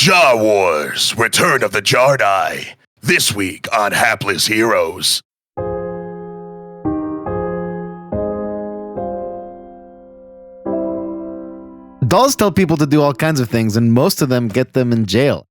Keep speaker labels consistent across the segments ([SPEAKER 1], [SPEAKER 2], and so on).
[SPEAKER 1] Jar Wars, Return of the Jardai. This week on Hapless Heroes.
[SPEAKER 2] Dolls tell people to do all kinds of things, and most of them get them in jail.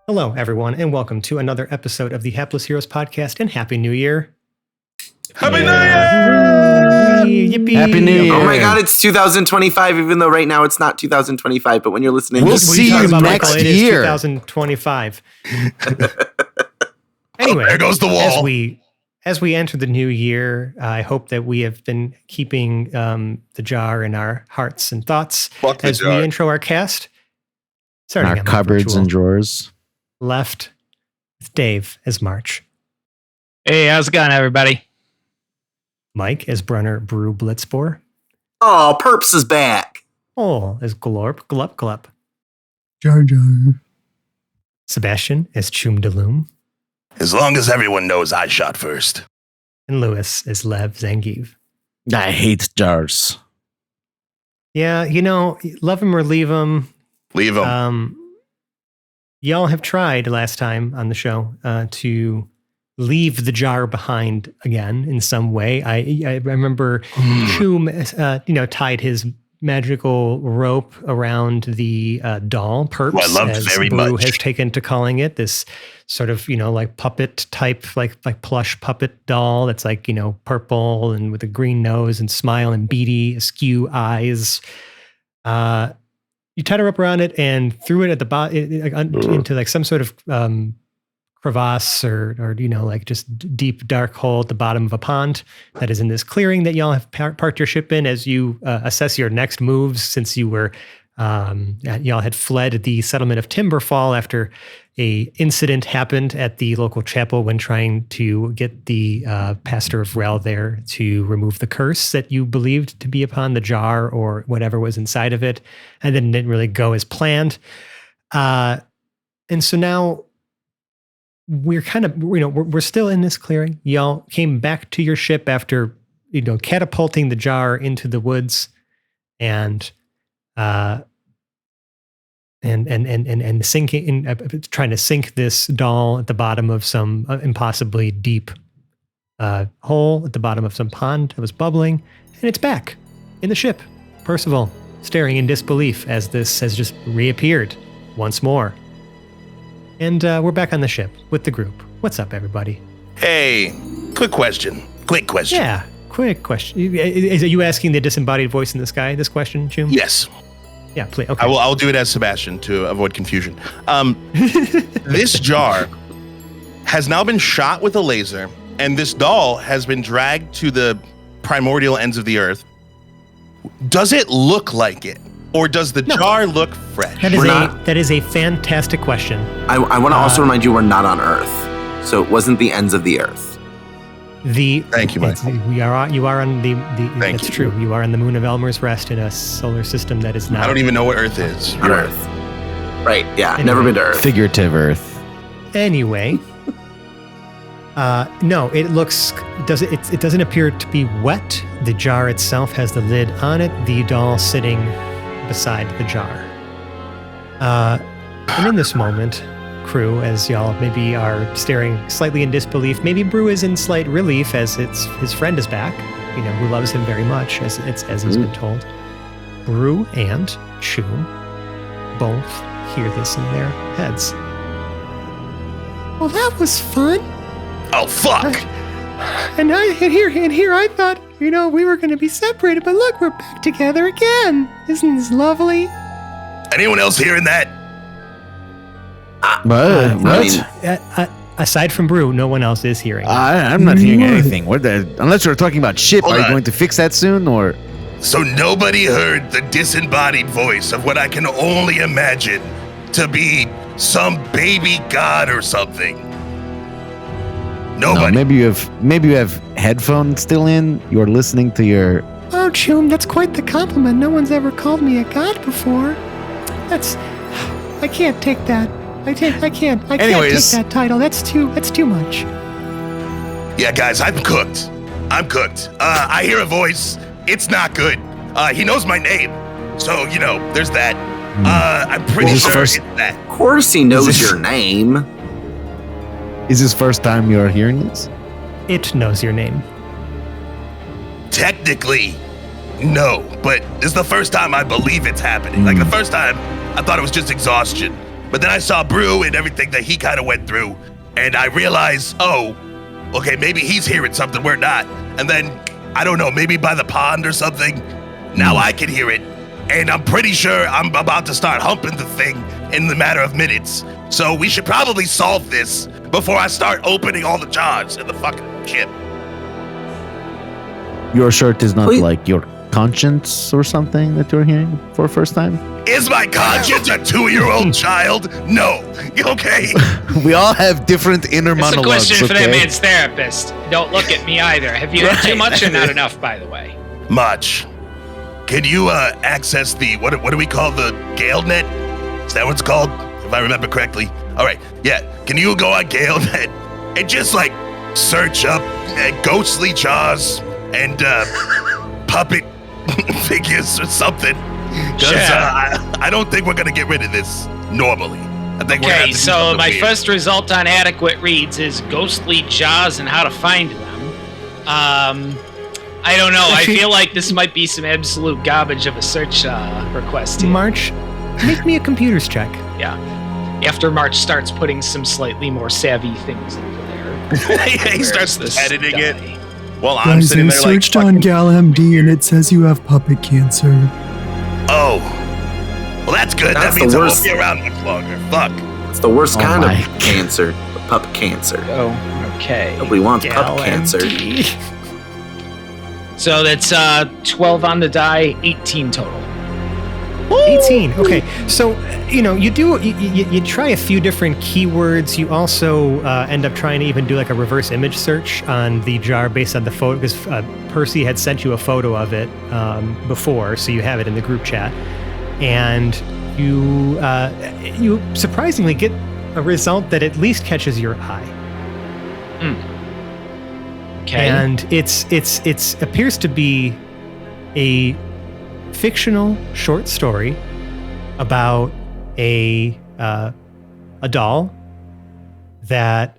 [SPEAKER 3] Hello, everyone, and welcome to another episode of the Hapless Heroes podcast, and Happy New Year.
[SPEAKER 1] Happy New Year!
[SPEAKER 3] Yippee!
[SPEAKER 2] Happy New Year!
[SPEAKER 4] Oh my God, it's 2025, even though right now it's not 2025, but when you're listening...
[SPEAKER 2] We'll see you next year.
[SPEAKER 3] 2025. Anyway,
[SPEAKER 1] there goes the wall.
[SPEAKER 3] As we enter the new year, I hope that we have been keeping the jar in our hearts and thoughts as we intro our cast.
[SPEAKER 2] Starting our cupboards and drawers.
[SPEAKER 3] Left with Dave as March.
[SPEAKER 5] Hey, how's it going, everybody?
[SPEAKER 3] Mike as Brunner Brew Blitzboar.
[SPEAKER 4] Oh, Perps is back.
[SPEAKER 3] Oh, as Glorp Glup Glup.
[SPEAKER 2] Jar Jar.
[SPEAKER 3] Sebastian as Choom Daloom.
[SPEAKER 1] As long as everyone knows I shot first.
[SPEAKER 3] And Lewis as Lev Zangief.
[SPEAKER 2] I hate jars.
[SPEAKER 3] Yeah, you know, love him or leave him.
[SPEAKER 1] Leave them.
[SPEAKER 3] Y'all have tried last time on the show to leave the jar behind again in some way. I remember Choom, tied his magical rope around the doll Perps.
[SPEAKER 1] I loved
[SPEAKER 3] as
[SPEAKER 1] very
[SPEAKER 3] Brew
[SPEAKER 1] much.
[SPEAKER 3] has taken to calling it, this sort of like puppet type, like plush puppet doll that's like purple and with a green nose and smile and beady askew eyes. You tied her up around it and threw it at the bottom into like some sort of crevasse or like just deep dark hole at the bottom of a pond that is in this clearing that y'all have parked your ship in as you assess your next moves, since you were y'all had fled the settlement of Timberfall after a incident happened at the local chapel when trying to get the pastor of Rel there to remove the curse that you believed to be upon the jar or whatever was inside of it, and then it didn't really go as planned. And so now we're kind of, we're still in this clearing. Y'all came back to your ship after, catapulting the jar into the woods and sinking trying to sink this doll at the bottom of some impossibly deep hole at the bottom of some pond that was bubbling, and it's back in the ship. Percival staring in disbelief as this has just reappeared once more. And we're back on the ship with the group. What's up, everybody?
[SPEAKER 1] Hey, quick question.
[SPEAKER 3] Yeah, quick question. Are you asking the disembodied voice in the sky this question, Choom?
[SPEAKER 1] Yes.
[SPEAKER 3] Yeah, please. Okay.
[SPEAKER 1] I'll do it as Sebastian to avoid confusion. This jar has now been shot with a laser, and this doll has been dragged to the primordial ends of the earth. Does it look like it? Or does the jar look fresh?
[SPEAKER 3] That is a fantastic question.
[SPEAKER 4] I want to also remind you we're not on Earth, so it wasn't the ends of the Earth.
[SPEAKER 1] Thank you, Mike.
[SPEAKER 3] You are on the
[SPEAKER 1] Thank
[SPEAKER 3] that's
[SPEAKER 1] you.
[SPEAKER 3] true. You are on the moon of Elmer's Rest in a solar system that is not.
[SPEAKER 1] I don't even know what Earth is.
[SPEAKER 4] On Earth. Right, yeah,
[SPEAKER 3] Anyway.
[SPEAKER 4] never been to Earth.
[SPEAKER 2] Figurative Earth.
[SPEAKER 3] Anyway, no, it doesn't appear to be wet. The jar itself has the lid on it. The doll sitting beside the jar. And in this moment, crew, as y'all maybe are staring slightly in disbelief, maybe Brew is in slight relief as his friend is back, who loves him very much, as he's been told. Brew and Choom both hear this in their heads. Well, that was fun.
[SPEAKER 1] Oh, fuck!
[SPEAKER 3] And here I thought, we were going to be separated, but look, we're back together again. Isn't this lovely?
[SPEAKER 1] Anyone else hearing that?
[SPEAKER 2] What?
[SPEAKER 3] Aside from Brew, no one else is hearing.
[SPEAKER 2] I'm not hearing anything. Unless we're talking about ship,
[SPEAKER 1] Hold
[SPEAKER 2] are you
[SPEAKER 1] on.
[SPEAKER 2] going to fix that soon, or?
[SPEAKER 1] So nobody heard the disembodied voice of what I can only imagine to be some baby god or something.
[SPEAKER 2] No,
[SPEAKER 1] Nobody.
[SPEAKER 2] maybe you have headphones still in. You're listening to your.
[SPEAKER 3] Oh, Chum, that's quite the compliment. No one's ever called me a god before. I can't take that. I can't take that title. That's too much.
[SPEAKER 1] Yeah, guys, I'm cooked. I hear a voice. It's not good. He knows my name. So, there's that. I'm pretty sure it's that.
[SPEAKER 4] Of course he knows your name.
[SPEAKER 2] Is this first time you're hearing this?
[SPEAKER 3] It knows your name.
[SPEAKER 1] Technically, no, but this is the first time I believe it's happening. Like the first time, I thought it was just exhaustion. But then I saw Brew and everything that he kind of went through, and I realized, oh, okay, maybe he's hearing something we're not. And then, I don't know, maybe by the pond or something, now I can hear it. And I'm pretty sure I'm about to start humping the thing in the matter of minutes. So we should probably solve this before I start opening all the jars in the fucking ship.
[SPEAKER 2] Your shirt is not
[SPEAKER 4] Wait.
[SPEAKER 2] like your conscience or something that you're hearing for first time?
[SPEAKER 1] Is my conscience a 2-year-old child? No. Okay.
[SPEAKER 2] We all have different inner
[SPEAKER 5] That's a
[SPEAKER 2] monologues.
[SPEAKER 5] question for that
[SPEAKER 2] okay?
[SPEAKER 5] man's therapist. Don't look at me either. Have you had too much or not enough, by the way?
[SPEAKER 1] Much. Can you access the what do we call the GaleNet? Is that what it's called? If I remember correctly. All right. Yeah. Can you go on GaleNet and just like search up ghostly jaws and puppet figures or something? Because
[SPEAKER 5] Sure.
[SPEAKER 1] I don't think we're gonna get rid of this normally. I think we're gonna have
[SPEAKER 5] Okay,
[SPEAKER 1] to do
[SPEAKER 5] so
[SPEAKER 1] something
[SPEAKER 5] my
[SPEAKER 1] weird.
[SPEAKER 5] first result on adequate reads is ghostly jaws and how to find them. I don't know. I feel like this might be some absolute garbage of a search request here.
[SPEAKER 3] March, make me a computer's check.
[SPEAKER 5] Yeah. After March starts putting some slightly more savvy things into there.
[SPEAKER 1] Yeah, he
[SPEAKER 5] Where's
[SPEAKER 1] starts
[SPEAKER 5] this
[SPEAKER 1] editing
[SPEAKER 5] die?
[SPEAKER 1] it. Well, I'm
[SPEAKER 6] Guys,
[SPEAKER 1] sitting
[SPEAKER 6] I
[SPEAKER 1] there like,
[SPEAKER 6] searched on GalMD and it says you have puppet cancer.
[SPEAKER 1] oh, well, that's good.
[SPEAKER 4] That's
[SPEAKER 1] that means
[SPEAKER 4] the
[SPEAKER 1] I won't
[SPEAKER 4] worst.
[SPEAKER 1] be around much longer. Fuck.
[SPEAKER 4] It's the worst
[SPEAKER 2] Oh
[SPEAKER 4] kind
[SPEAKER 2] my
[SPEAKER 4] of cancer. Puppet cancer.
[SPEAKER 5] Oh, okay.
[SPEAKER 4] Nobody wants puppet cancer.
[SPEAKER 5] So that's 12 on the die, 18 total.
[SPEAKER 3] 18. Okay, so you try a few different keywords. You also end up trying to even do like a reverse image search on the jar based on the photo, because Percy had sent you a photo of it before, so you have it in the group chat, and you surprisingly get a result that at least catches your eye.
[SPEAKER 5] Okay.
[SPEAKER 3] And it's appears to be a fictional short story about a doll that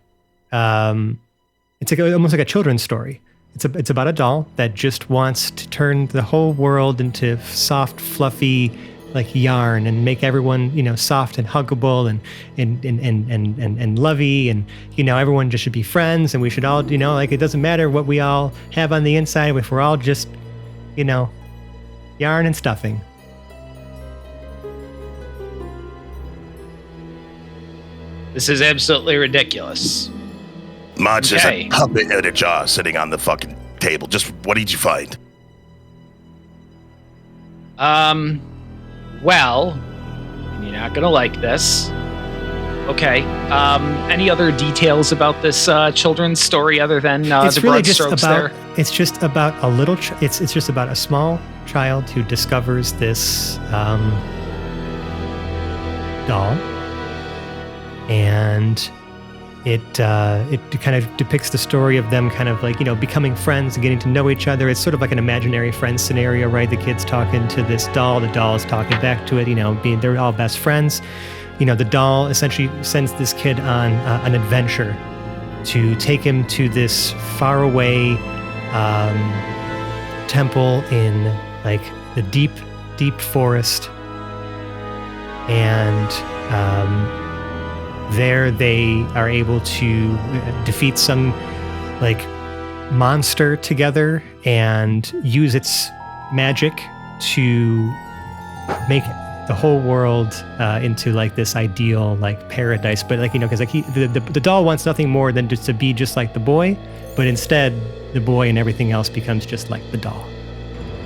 [SPEAKER 3] it's like almost like a children's story. It's about a doll that just wants to turn the whole world into soft, fluffy, like yarn, and make everyone soft and huggable and lovey, and everyone just should be friends, and we should all like it doesn't matter what we all have on the inside if we're all just yarn and stuffing.
[SPEAKER 5] This is absolutely ridiculous.
[SPEAKER 1] Marge, there's
[SPEAKER 5] Okay.
[SPEAKER 1] a puppet in a jar sitting on the fucking table. Just what did you find?
[SPEAKER 5] Well, and you're not gonna like this. Okay. Any other details about this children's story other than
[SPEAKER 3] It's
[SPEAKER 5] the
[SPEAKER 3] really
[SPEAKER 5] broad
[SPEAKER 3] just
[SPEAKER 5] strokes
[SPEAKER 3] about
[SPEAKER 5] there?
[SPEAKER 3] it's just about a little it's just about a small child who discovers this doll, and it kind of depicts the story of them kind of like becoming friends and getting to know each other. It's sort of like an imaginary friend scenario, right? The kid's talking to this doll, the doll is talking back to it, they're all best friends. The doll essentially sends this kid on an adventure to take him to this faraway temple in like the deep, deep forest, and there they are able to defeat some like monster together and use its magic to make the whole world into like this ideal like paradise. But like because like the doll wants nothing more than just to be just like the boy, but instead the boy and everything else becomes just like the doll.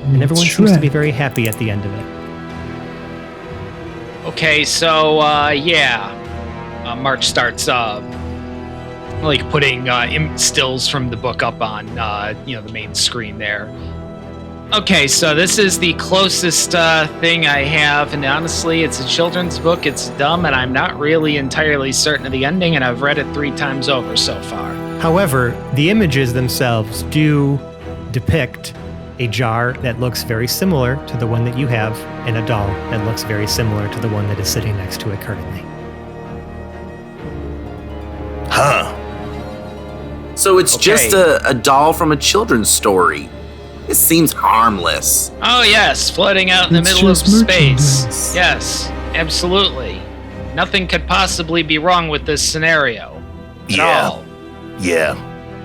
[SPEAKER 3] And everyone seems to be
[SPEAKER 6] Shrek.
[SPEAKER 3] very happy at the end of it.
[SPEAKER 5] Okay, so March starts like putting stills from the book up on the main screen there. Okay, so this is the closest thing I have, and honestly, it's a children's book. It's dumb, and I'm not really entirely certain of the ending, and I've read it 3 times over so far.
[SPEAKER 3] However, the images themselves do depict a jar that looks very similar to the one that you have, and a doll that looks very similar to the one that is sitting next to it currently.
[SPEAKER 1] Huh.
[SPEAKER 4] So it's
[SPEAKER 5] Okay.
[SPEAKER 4] just a doll from a children's story. It seems harmless.
[SPEAKER 5] Oh yes, floating out in the
[SPEAKER 6] It's
[SPEAKER 5] middle of
[SPEAKER 6] just
[SPEAKER 5] space.
[SPEAKER 6] merchandise.
[SPEAKER 5] Yes, absolutely. Nothing could possibly be wrong with this scenario. At
[SPEAKER 1] Yeah.
[SPEAKER 5] all.
[SPEAKER 1] Yeah.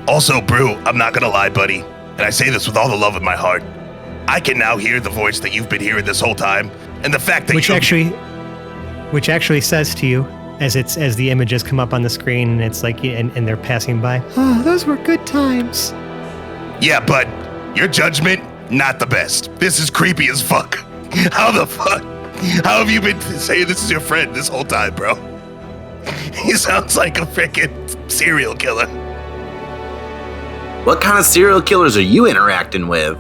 [SPEAKER 1] Also, Brew, I'm not gonna lie, buddy, and I say this with all the love in my heart. I can now hear the voice that you've been hearing this whole time, and the fact that
[SPEAKER 3] Which actually says to you as the images come up on the screen, and it's like and they're passing by. Oh, those were good times.
[SPEAKER 1] Yeah, but your judgment, not the best. This is creepy as fuck. How the fuck? How have you been saying this is your friend this whole time, bro? He sounds like a freaking serial killer.
[SPEAKER 4] What kind of serial killers are you interacting with?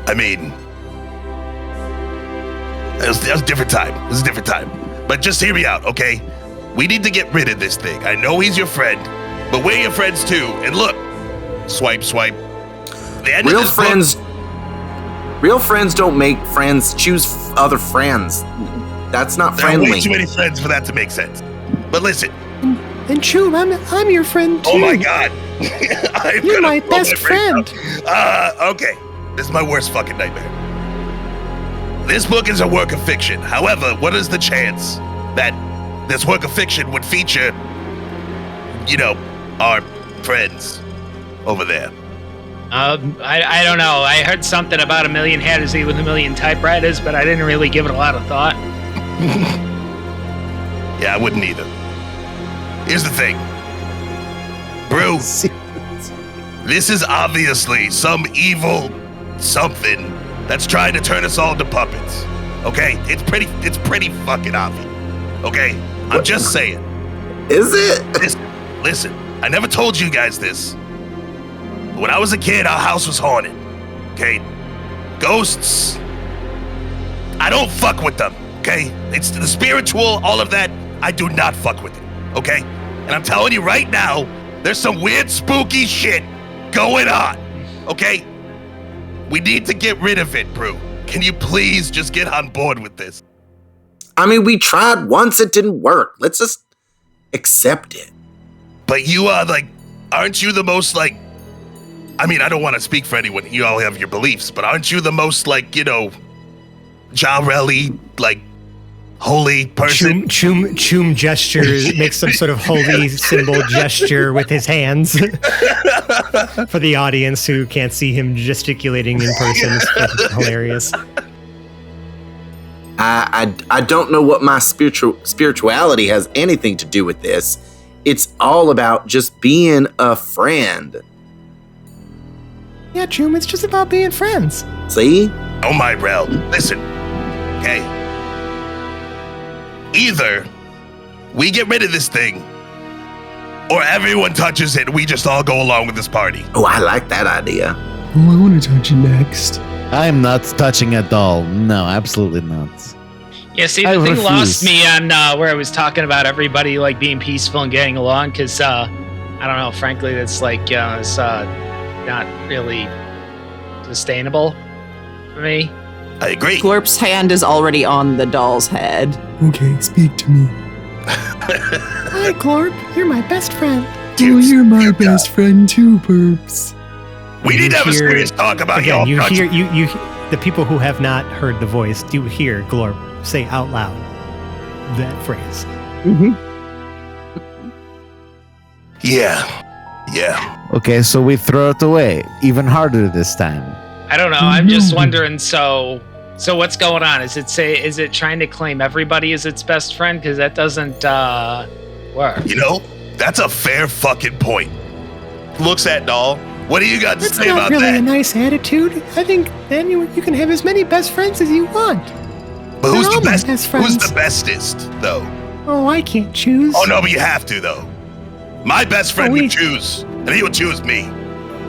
[SPEAKER 1] I mean, that was a different time. It was a different time. But just hear me out, okay? We need to get rid of this thing. I know he's your friend, but we're your friends too. And look, swipe, swipe. The end of
[SPEAKER 4] Real
[SPEAKER 1] this book-
[SPEAKER 4] friends don't make friends choose other friends. That's not
[SPEAKER 1] There are way
[SPEAKER 4] friendly.
[SPEAKER 1] too many friends for that to make sense. But listen,
[SPEAKER 3] And Choom, I'm your friend too.
[SPEAKER 1] oh my god. I'm
[SPEAKER 3] You're
[SPEAKER 1] gonna
[SPEAKER 3] my
[SPEAKER 1] throw
[SPEAKER 3] best
[SPEAKER 1] brain
[SPEAKER 3] friend.
[SPEAKER 1] out. Okay. This is my worst fucking nightmare. This book is a work of fiction. However, what is the chance that this work of fiction would feature, our friends over there?
[SPEAKER 5] I don't know. I heard something about 1,000,000 hatters with 1,000,000 typewriters, but I didn't really give it a lot of thought.
[SPEAKER 1] Yeah, I wouldn't either. Here's the thing. Brew, this is obviously some evil something that's trying to turn us all into puppets. Okay? It's pretty fucking obvious. Okay? I'm just saying.
[SPEAKER 4] Is it?
[SPEAKER 1] Listen, I never told you guys this. But when I was a kid, our house was haunted. Okay? Ghosts, I don't fuck with them. Okay? It's the spiritual, all of that, I do not fuck with it. Okay? And I'm telling you right now, there's some weird spooky shit going on. Okay? We need to get rid of it, Brew. Can you please just get on board with this?
[SPEAKER 4] I mean, we tried once, it didn't work. Let's just accept it.
[SPEAKER 1] But you are aren't you the most I mean, I don't want to speak for anyone. You all have your beliefs, but aren't you the most Jarelli, holy person?
[SPEAKER 3] Choom gestures, makes some sort of holy symbol gesture with his hands. For the audience who can't see him gesticulating in person, it's hilarious.
[SPEAKER 4] I don't know what my spirituality has anything to do with this. It's all about just being a friend.
[SPEAKER 3] Yeah, Choom, it's just about being friends.
[SPEAKER 4] See?
[SPEAKER 1] Oh my Rel, listen, okay? Either we get rid of this thing, or everyone touches it and we just all go along with this party.
[SPEAKER 4] Oh, I like that idea.
[SPEAKER 6] Oh, I want to touch it next.
[SPEAKER 2] I'm not touching a doll. No, absolutely not.
[SPEAKER 5] Yeah, see,
[SPEAKER 2] I
[SPEAKER 5] the thing
[SPEAKER 2] refuse.
[SPEAKER 5] lost me on where I was talking about everybody being peaceful and getting along, because I don't know, frankly, that's it's not really sustainable for me.
[SPEAKER 1] I agree.
[SPEAKER 7] Glorp's hand is already on the doll's head.
[SPEAKER 6] Okay, speak to me.
[SPEAKER 3] Hi, Glorp. You're my best friend.
[SPEAKER 6] Oh, you're my best friend too, Burps.
[SPEAKER 1] We need to have a
[SPEAKER 3] hear-
[SPEAKER 1] serious talk about
[SPEAKER 3] Again, you
[SPEAKER 1] y'all.
[SPEAKER 3] hear you the people who have not heard the voice do hear Glorp say out loud that phrase.
[SPEAKER 1] Yeah.
[SPEAKER 2] Okay, so we throw it away. Even harder this time.
[SPEAKER 5] I don't know. I'm just wondering. So what's going on? Is it trying to claim everybody as its best friend? Because that doesn't work.
[SPEAKER 1] That's a fair fucking point. Looks at Doll, What do you got to
[SPEAKER 3] That's
[SPEAKER 1] say
[SPEAKER 3] not
[SPEAKER 1] about
[SPEAKER 3] really a
[SPEAKER 1] that?
[SPEAKER 3] nice attitude. I think then you can have as many best friends as you want.
[SPEAKER 1] But who's
[SPEAKER 3] They're
[SPEAKER 1] the
[SPEAKER 3] all my
[SPEAKER 1] best?
[SPEAKER 3] best
[SPEAKER 1] Who's
[SPEAKER 3] friends.
[SPEAKER 1] the bestest, though?
[SPEAKER 3] Oh, I can't choose.
[SPEAKER 1] Oh no, but you have to though. My best friend
[SPEAKER 3] Oh,
[SPEAKER 1] would
[SPEAKER 3] we-
[SPEAKER 1] choose, and he would choose me.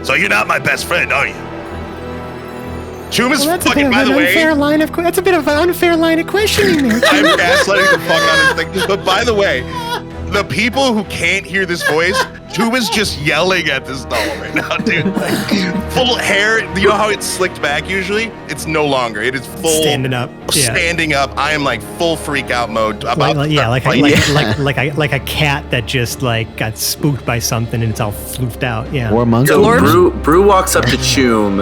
[SPEAKER 1] So you're not my best friend, are you? Chum is
[SPEAKER 3] Well, that's a bit
[SPEAKER 1] fucking.
[SPEAKER 3] of
[SPEAKER 1] By
[SPEAKER 3] an
[SPEAKER 1] the way,
[SPEAKER 3] unfair line of that's a bit of an unfair line of questioning there.
[SPEAKER 1] I'm gaslighting the fuck out of this thing. But by the way, the people who can't hear this voice, Chum is just yelling at this doll right now, dude. Like, full hair. You know how it's slicked back usually? It's no longer. It is full
[SPEAKER 3] Standing up. Yeah.
[SPEAKER 1] Standing up. I am like full freak out mode. About
[SPEAKER 3] Like a cat that just like got spooked by something and it's all floofed out. Yeah.
[SPEAKER 2] Or monkey.
[SPEAKER 4] So Brew walks up to Chum,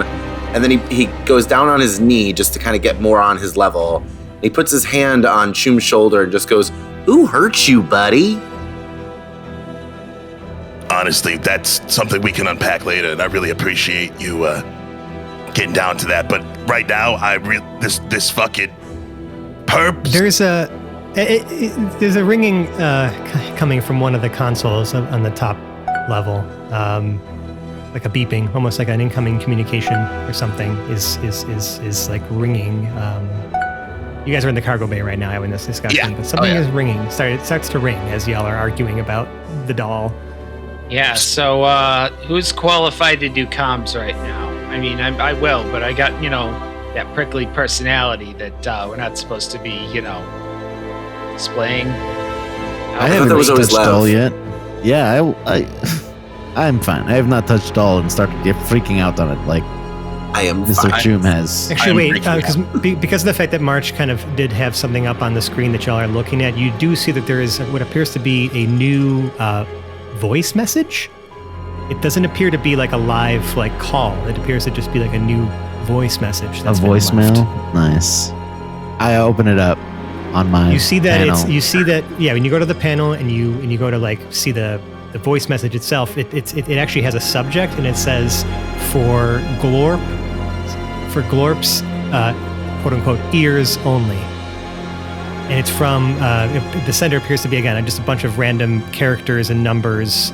[SPEAKER 4] and then he goes down on his knee just to kind of get more on his level. He puts his hand on Chum's shoulder and just goes, "Who hurt you, buddy?"
[SPEAKER 1] Honestly, that's something we can unpack later, and I really appreciate you getting down to that. But right now, this fucking perp.
[SPEAKER 3] There's a ringing coming from one of the consoles on the top level, like a beeping, almost like an incoming communication or something is like ringing. You guys are in the cargo bay right now having this discussion, but something is ringing. It starts to ring as y'all are arguing about the doll.
[SPEAKER 5] Yeah, so who's qualified to do comms right now? I mean, I will, but I got, that prickly personality that we're not supposed to be, displaying.
[SPEAKER 2] I
[SPEAKER 4] thought
[SPEAKER 2] haven't
[SPEAKER 4] that was always
[SPEAKER 2] touched
[SPEAKER 4] Lev.
[SPEAKER 2] doll yet. Yeah, I'm fine. I have not touched doll and started freaking out on it like
[SPEAKER 4] I am
[SPEAKER 2] Mr.
[SPEAKER 4] fine.
[SPEAKER 2] Chum has.
[SPEAKER 3] Actually, wait,
[SPEAKER 1] freaking
[SPEAKER 3] because of the fact that March kind of did have something up on the screen that y'all are looking at, you do see that there is what appears to be a new voice message. It doesn't appear to be like a live call. It appears to just be like a new voice message.
[SPEAKER 2] A
[SPEAKER 3] That's been
[SPEAKER 2] voicemail?
[SPEAKER 3] left.
[SPEAKER 2] Nice. I open it up on my
[SPEAKER 3] You see that
[SPEAKER 2] panel.
[SPEAKER 3] when you go to the panel and you go to see the voice message itself, it actually has a subject and it says for Glorp's quote unquote ears only. And it's from the sender appears to be again just a bunch of random characters and numbers.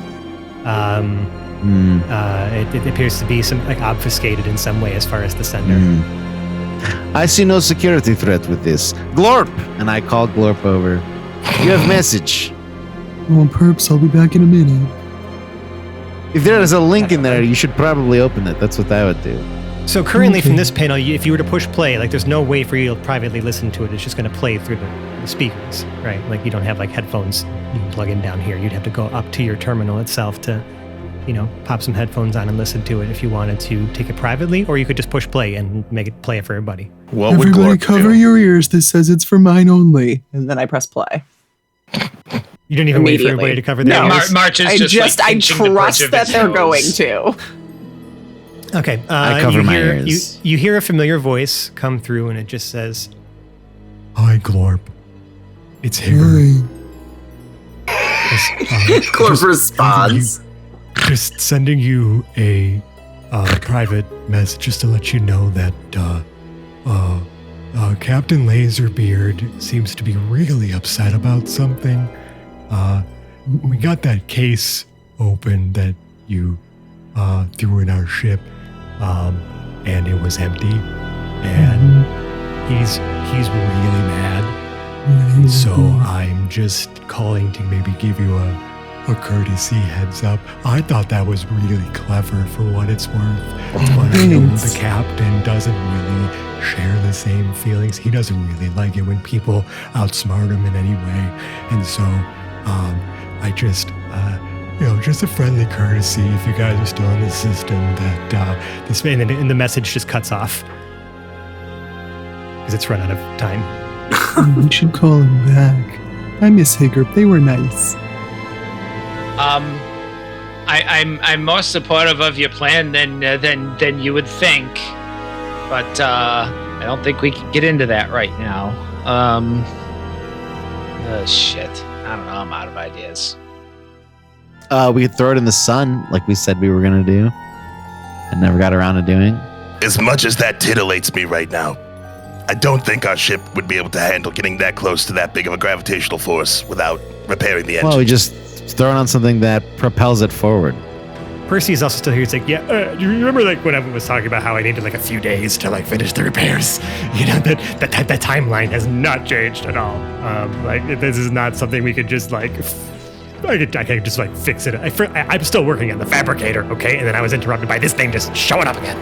[SPEAKER 3] It appears to be some obfuscated in some way as far as the sender.
[SPEAKER 2] I see no security threat with this. Glorp! And I call Glorp over. You have message.
[SPEAKER 6] Well, perps, I'll be back in a minute.
[SPEAKER 2] If there is a link in there, you should probably open it. That's what I would do.
[SPEAKER 3] So currently from
[SPEAKER 6] Okay.
[SPEAKER 3] this panel, if you were to push play, there's no way for you to privately listen to it. It's just going to play through the speakers, right? Like you don't have headphones you can plug in down here. You'd have to go up to your terminal itself to, pop some headphones on and listen to it if you wanted to take it privately, or you could just push play and make it play it for everybody.
[SPEAKER 1] What would
[SPEAKER 6] Everybody
[SPEAKER 1] Glorp
[SPEAKER 6] cover
[SPEAKER 1] do?
[SPEAKER 6] your ears. This says it's for mine only.
[SPEAKER 7] And then I press play.
[SPEAKER 3] You don't even wait for
[SPEAKER 7] Immediately.
[SPEAKER 3] everybody to cover their
[SPEAKER 7] No.
[SPEAKER 3] ears.
[SPEAKER 5] March is
[SPEAKER 7] I
[SPEAKER 5] just
[SPEAKER 7] I
[SPEAKER 5] pinching the bridge
[SPEAKER 7] trust
[SPEAKER 5] of
[SPEAKER 7] that
[SPEAKER 5] his
[SPEAKER 7] they're
[SPEAKER 5] nose.
[SPEAKER 7] going to.
[SPEAKER 3] Okay.
[SPEAKER 2] I cover
[SPEAKER 3] you
[SPEAKER 2] my
[SPEAKER 3] hear,
[SPEAKER 2] ears.
[SPEAKER 3] You hear a familiar voice come through, and it just says,
[SPEAKER 6] Hi, Glorp. It's Harry.
[SPEAKER 4] Glorp responds.
[SPEAKER 6] Just sending you a private message just to let you know that Captain Laserbeard seems to be really upset about something. We got that case open that you threw in our ship, and it was empty, and he's really mad. So I'm just calling to maybe give you a courtesy heads up. I thought that was really clever for what it's worth. But I know Thanks. the captain doesn't really share the same feelings. He doesn't really like it when people outsmart him in any way. And so I just, just a friendly courtesy if you guys are still in the system that
[SPEAKER 3] this, and the message just cuts off because it's run out of time.
[SPEAKER 6] We should call him back. I miss Hiccup. They were nice.
[SPEAKER 5] I'm more supportive of your plan than you would think, but I don't think we can get into that right now. Shit. I don't know. I'm out of ideas.
[SPEAKER 2] We could throw it in the sun like we said we were going to do and never got around to doing.
[SPEAKER 1] As much as that titillates me right now, I don't think our ship would be able to handle getting that close to that big of a gravitational force without repairing the engine.
[SPEAKER 2] Well, we just throw it on something that propels it forward.
[SPEAKER 3] Percy is also still here. He's like, yeah, do you remember like when I was talking about how I needed like a few days to like finish the repairs? You know, that timeline has not changed at all. Like this is not something we could just like, I could just like fix it. I'm still working on the fabricator, okay? And then I was interrupted by this thing just showing up again.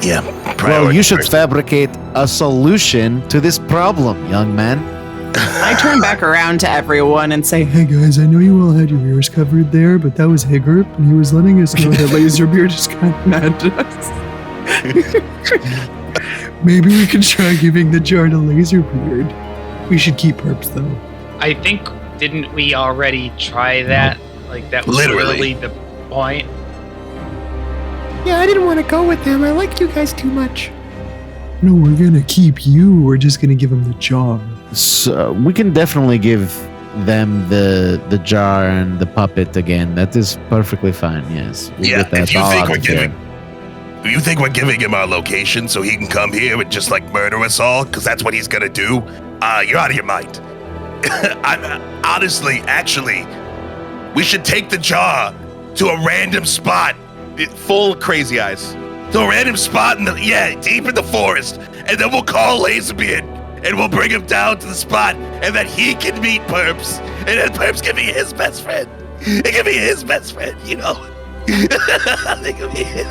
[SPEAKER 1] Yeah.
[SPEAKER 2] Well, you should fabricate a solution to this problem, young man.
[SPEAKER 7] I turn back around to everyone and say,
[SPEAKER 6] Hey guys, I know you all had your ears covered there, but that was Higurp, and he was letting us know that Laserbeard is kind of mad at us. Maybe we could try giving the jar to Laserbeard. We should keep Perps though.
[SPEAKER 5] I think, didn't we already try that? Like, that was literally the point.
[SPEAKER 3] Yeah, I didn't want to go with them. I like you guys too much.
[SPEAKER 6] No, we're gonna keep you. We're just gonna give him the jar.
[SPEAKER 2] So we can definitely give them the jar and the puppet again. That is perfectly fine. Yes. We'll get that
[SPEAKER 1] if you
[SPEAKER 2] all
[SPEAKER 1] think
[SPEAKER 2] out
[SPEAKER 1] we're
[SPEAKER 2] of here.
[SPEAKER 1] giving him our location so he can come here and just like murder us all, because that's what he's gonna do, you're out of your mind. Actually, we should take the jar to a random spot, full of crazy eyes, to a random spot deep in the forest, and then we'll call Laserbeard. And we'll bring him down to the spot, and then he can meet Perps, and then Perps can be his best friend. It can be his best friend, you know. It can be his.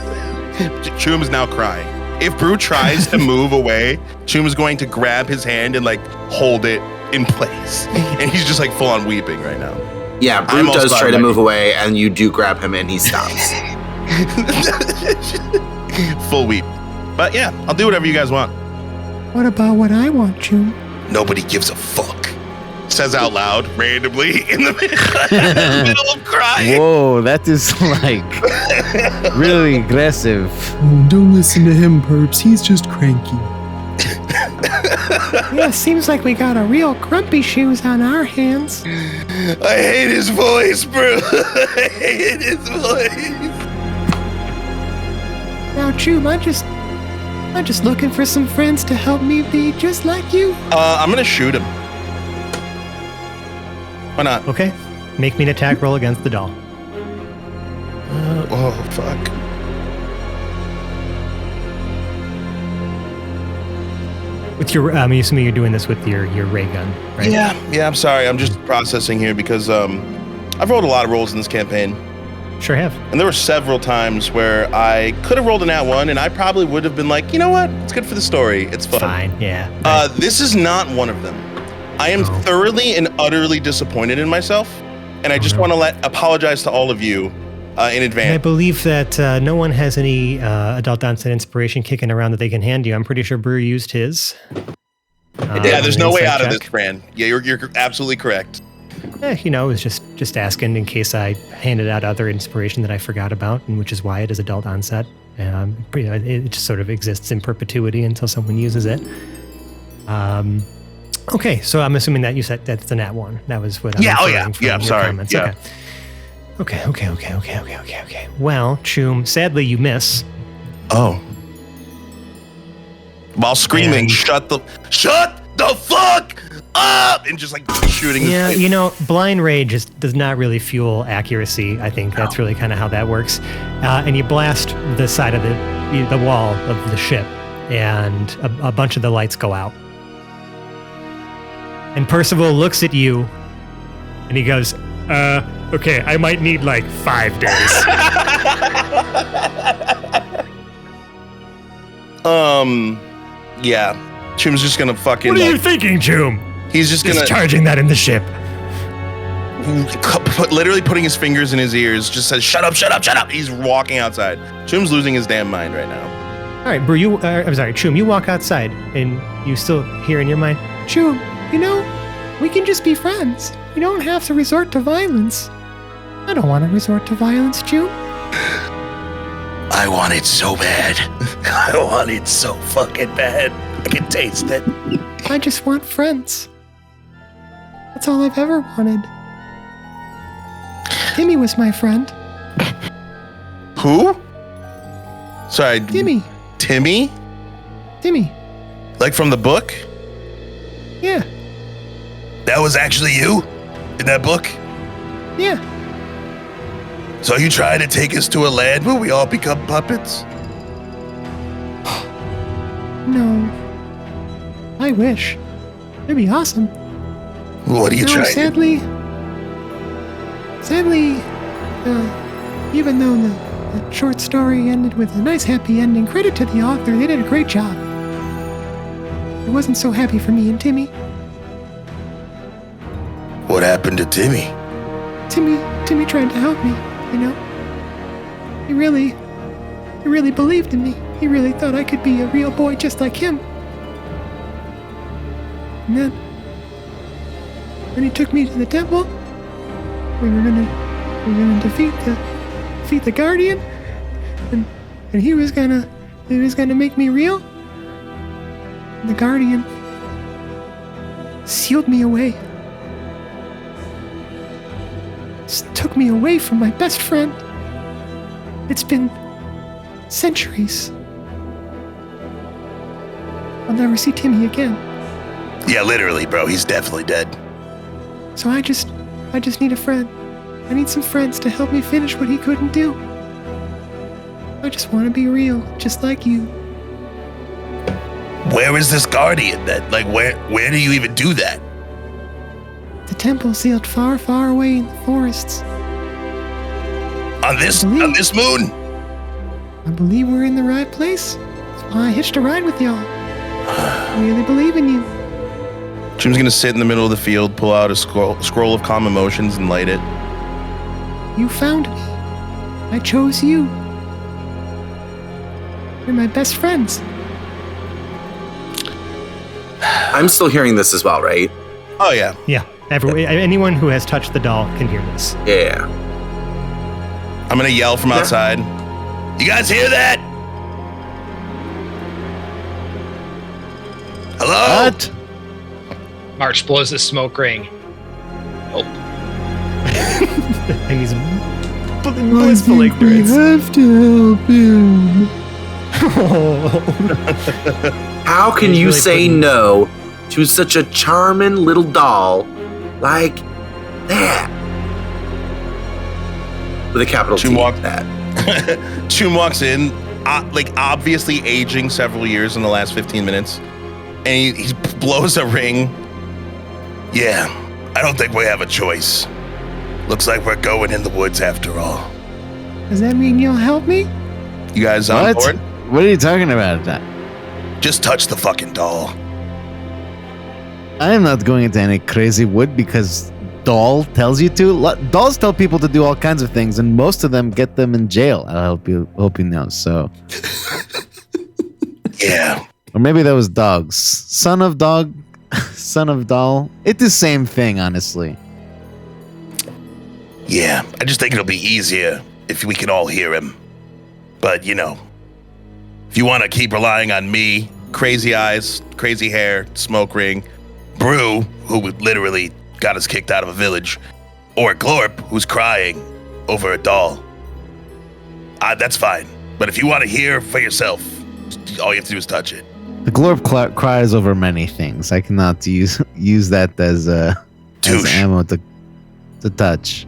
[SPEAKER 1] Choom's now crying. If Brew tries to move away, Choom's going to grab his hand and like hold it in place, and he's just like full on weeping right now.
[SPEAKER 4] Yeah, Brew does try to move away, and you do grab him, and he stops.
[SPEAKER 1] Full weep. But yeah, I'll do whatever you guys want.
[SPEAKER 3] What about what I want, Choom?
[SPEAKER 1] Nobody gives a fuck. Says out loud, randomly, in the middle of crying.
[SPEAKER 2] Whoa, that is like really aggressive.
[SPEAKER 6] Oh, don't listen to him, Perps. He's just cranky.
[SPEAKER 3] Yeah, seems like we got a real grumpy shoes on our hands.
[SPEAKER 1] I hate his voice, bro. I hate his voice.
[SPEAKER 3] Now, Choom, I'm just looking for some friends to help me be just like you.
[SPEAKER 1] I'm gonna shoot him. Why not?
[SPEAKER 3] Okay. Make me an attack roll against the doll.
[SPEAKER 1] Oh, fuck.
[SPEAKER 3] With your, I'm assuming you're doing this with your ray gun, right?
[SPEAKER 1] Yeah, I'm sorry. I'm just processing here because I've rolled a lot of rolls in this campaign.
[SPEAKER 3] Sure have.
[SPEAKER 1] And there were several times where I could have rolled an at one, and I probably would have been like, you know what? It's good for the story. It's fun.
[SPEAKER 3] Fine, yeah.
[SPEAKER 1] This is not one of them. I am thoroughly and utterly disappointed in myself, and I just want to apologize to all of you in
[SPEAKER 3] I
[SPEAKER 1] advance.
[SPEAKER 3] believe that no one has any adult onset inspiration kicking around that they can hand you. I'm pretty sure Brew used his.
[SPEAKER 1] Yeah, there's no way
[SPEAKER 3] insight
[SPEAKER 1] out of
[SPEAKER 3] check.
[SPEAKER 1] this, Fran. Yeah, you're absolutely correct.
[SPEAKER 3] You know, it was just asking in case I handed out other inspiration that I forgot about, and which is why it is adult onset. It just sort of exists in perpetuity until someone uses it. Okay, so I'm assuming that you said that's the nat one. That was what I'm inferring from
[SPEAKER 1] I'm
[SPEAKER 3] your
[SPEAKER 1] sorry.
[SPEAKER 3] comments.
[SPEAKER 1] Yeah.
[SPEAKER 3] Okay. Well, Choom, sadly you miss.
[SPEAKER 1] Oh. While screaming,
[SPEAKER 3] And-
[SPEAKER 1] shut the fuck up, and just like shooting.
[SPEAKER 3] Yeah,
[SPEAKER 1] his
[SPEAKER 3] you know, blind rage does not really fuel accuracy. I think that's really kind of how that works. And you blast the side of the wall of the ship, and a bunch of the lights go out. And Percival looks at you, and he goes, okay, I might need like 5 days.
[SPEAKER 1] Yeah. Choom's just gonna fucking.
[SPEAKER 3] What are you
[SPEAKER 1] like,
[SPEAKER 3] thinking, Choom?
[SPEAKER 1] he's just gonna
[SPEAKER 3] Discharging that in the ship.
[SPEAKER 1] literally putting his fingers in his ears, just says, shut up. He's walking outside. Choom's losing his damn mind right now.
[SPEAKER 3] All right, Brew, I'm sorry, Choom, you walk outside, and you still hear in your mind, Choom, you know, we can just be friends. You don't have to resort to violence. I don't want to resort to violence, Choom.
[SPEAKER 1] I want it so bad. I want it so fucking bad. I can taste it.
[SPEAKER 3] I just want friends. That's all I've ever wanted. Timmy was my friend.
[SPEAKER 1] Who? Sorry.
[SPEAKER 3] Timmy.
[SPEAKER 1] Timmy?
[SPEAKER 3] Timmy.
[SPEAKER 1] Like from the book?
[SPEAKER 3] Yeah.
[SPEAKER 1] That was actually you? In that book?
[SPEAKER 3] Yeah.
[SPEAKER 1] So you trying to take us to a land where we all become puppets?
[SPEAKER 3] No. I wish. It'd be awesome.
[SPEAKER 1] What are you
[SPEAKER 3] No,
[SPEAKER 1] trying?
[SPEAKER 3] sadly, even though the short story ended with a nice happy ending, credit to the author, they did a great job. It wasn't so happy for me and Timmy.
[SPEAKER 1] What happened to Timmy?
[SPEAKER 3] Timmy tried to help me, you know. He really believed in me. He really thought I could be a real boy just like him. And then, when he took me to the temple, we were gonna defeat the guardian, and he was gonna make me real. And the guardian sealed me away. Took me away from my best friend. It's been centuries. I'll never see Timmy again.
[SPEAKER 1] Yeah, literally, bro. He's definitely dead.
[SPEAKER 3] So I just need a friend. I need some friends to help me finish what he couldn't do. I just want to be real, just like you.
[SPEAKER 1] Where is this guardian then? Like, where do you even do that?
[SPEAKER 3] The temple sealed far, far away in the forests.
[SPEAKER 1] On this moon?
[SPEAKER 3] I believe we're in the right place. That's why I hitched a ride with y'all. I really believe in you.
[SPEAKER 1] Jim's gonna sit in the middle of the field, pull out a scroll of calm emotions, and light it.
[SPEAKER 3] You found me. I chose you. You're my best friends.
[SPEAKER 4] I'm still hearing this as well, right?
[SPEAKER 1] Oh yeah.
[SPEAKER 3] Yeah. Anyone who has touched the doll can hear this.
[SPEAKER 4] Yeah.
[SPEAKER 1] I'm gonna yell from outside. You guys hear that? Hello?
[SPEAKER 2] What?
[SPEAKER 5] March blows the smoke ring. Oh,
[SPEAKER 3] And he's blissful ignorance.
[SPEAKER 6] have to help him.
[SPEAKER 4] How can
[SPEAKER 3] He's
[SPEAKER 4] you
[SPEAKER 3] really
[SPEAKER 4] say
[SPEAKER 3] putting-
[SPEAKER 4] no to such a charming little doll like that? With a capital T.
[SPEAKER 1] Chum walks-
[SPEAKER 4] That.
[SPEAKER 1] Chum walks in, like obviously aging several years in the last 15 minutes, and he blows a ring. Yeah, I don't think we have a choice. Looks like we're going in the woods after all.
[SPEAKER 3] Does that mean you'll help me?
[SPEAKER 1] You guys on
[SPEAKER 2] What?
[SPEAKER 1] board?
[SPEAKER 2] What are you talking about?
[SPEAKER 1] Just touch the fucking doll.
[SPEAKER 2] I am not going into any crazy wood because doll tells you to. Dolls tell people to do all kinds of things, and most of them get them in jail. I hope you know. So,
[SPEAKER 1] Yeah.
[SPEAKER 2] or maybe that was dogs. Son of dog, son of doll. It's the same thing, honestly.
[SPEAKER 1] Yeah, I just think it'll be easier if we can all hear him. But, you know, if you want to keep relying on me, crazy eyes, crazy hair, smoke ring, Brew, who literally got us kicked out of a village, or Glorp, who's crying over a doll, that's fine. But if you want to hear for yourself, all you have to do is touch it.
[SPEAKER 2] The Glorp cries over many things. I cannot use that as
[SPEAKER 1] Touche.
[SPEAKER 2] ammo to touch.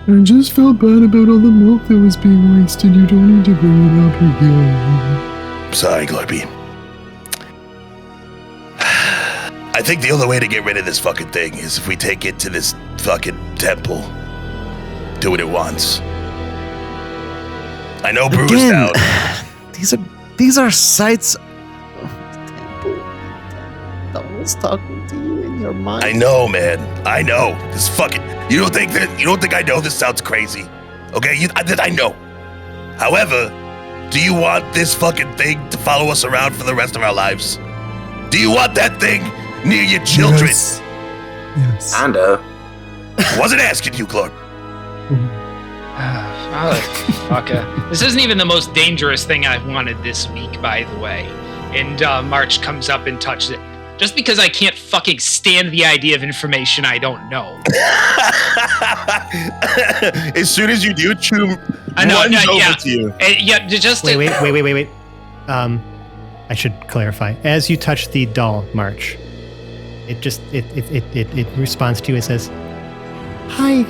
[SPEAKER 6] I just felt bad about all the milk that was being wasted. You don't need to bring it up again.
[SPEAKER 1] Sorry, Glorpy. I think the only way to get rid of this fucking thing is if we take it to this fucking temple. Do it at once. I know Brew is
[SPEAKER 2] Again,
[SPEAKER 1] down.
[SPEAKER 2] these are sites of the temple. Dolls talking to you in your mind.
[SPEAKER 1] I know, man. I know. This fucking. You don't think I know this sounds crazy? Okay, I know. However, do you want this fucking thing to follow us around for the rest of our lives? Do you want that thing near your children?
[SPEAKER 6] Yes.
[SPEAKER 4] Kinda.
[SPEAKER 1] Wasn't asking you, Clark.
[SPEAKER 5] Fucker. This isn't even the most dangerous thing I've wanted this week, by the way. And March comes up and touches it. Just because I can't fucking stand the idea of information I don't know.
[SPEAKER 1] As soon as you do, Chum
[SPEAKER 5] I know,
[SPEAKER 1] runs over
[SPEAKER 5] yeah.
[SPEAKER 1] to you.
[SPEAKER 5] Yeah, just
[SPEAKER 3] Wait. I should clarify. As you touch the doll, March, it responds to you and says, "Hi,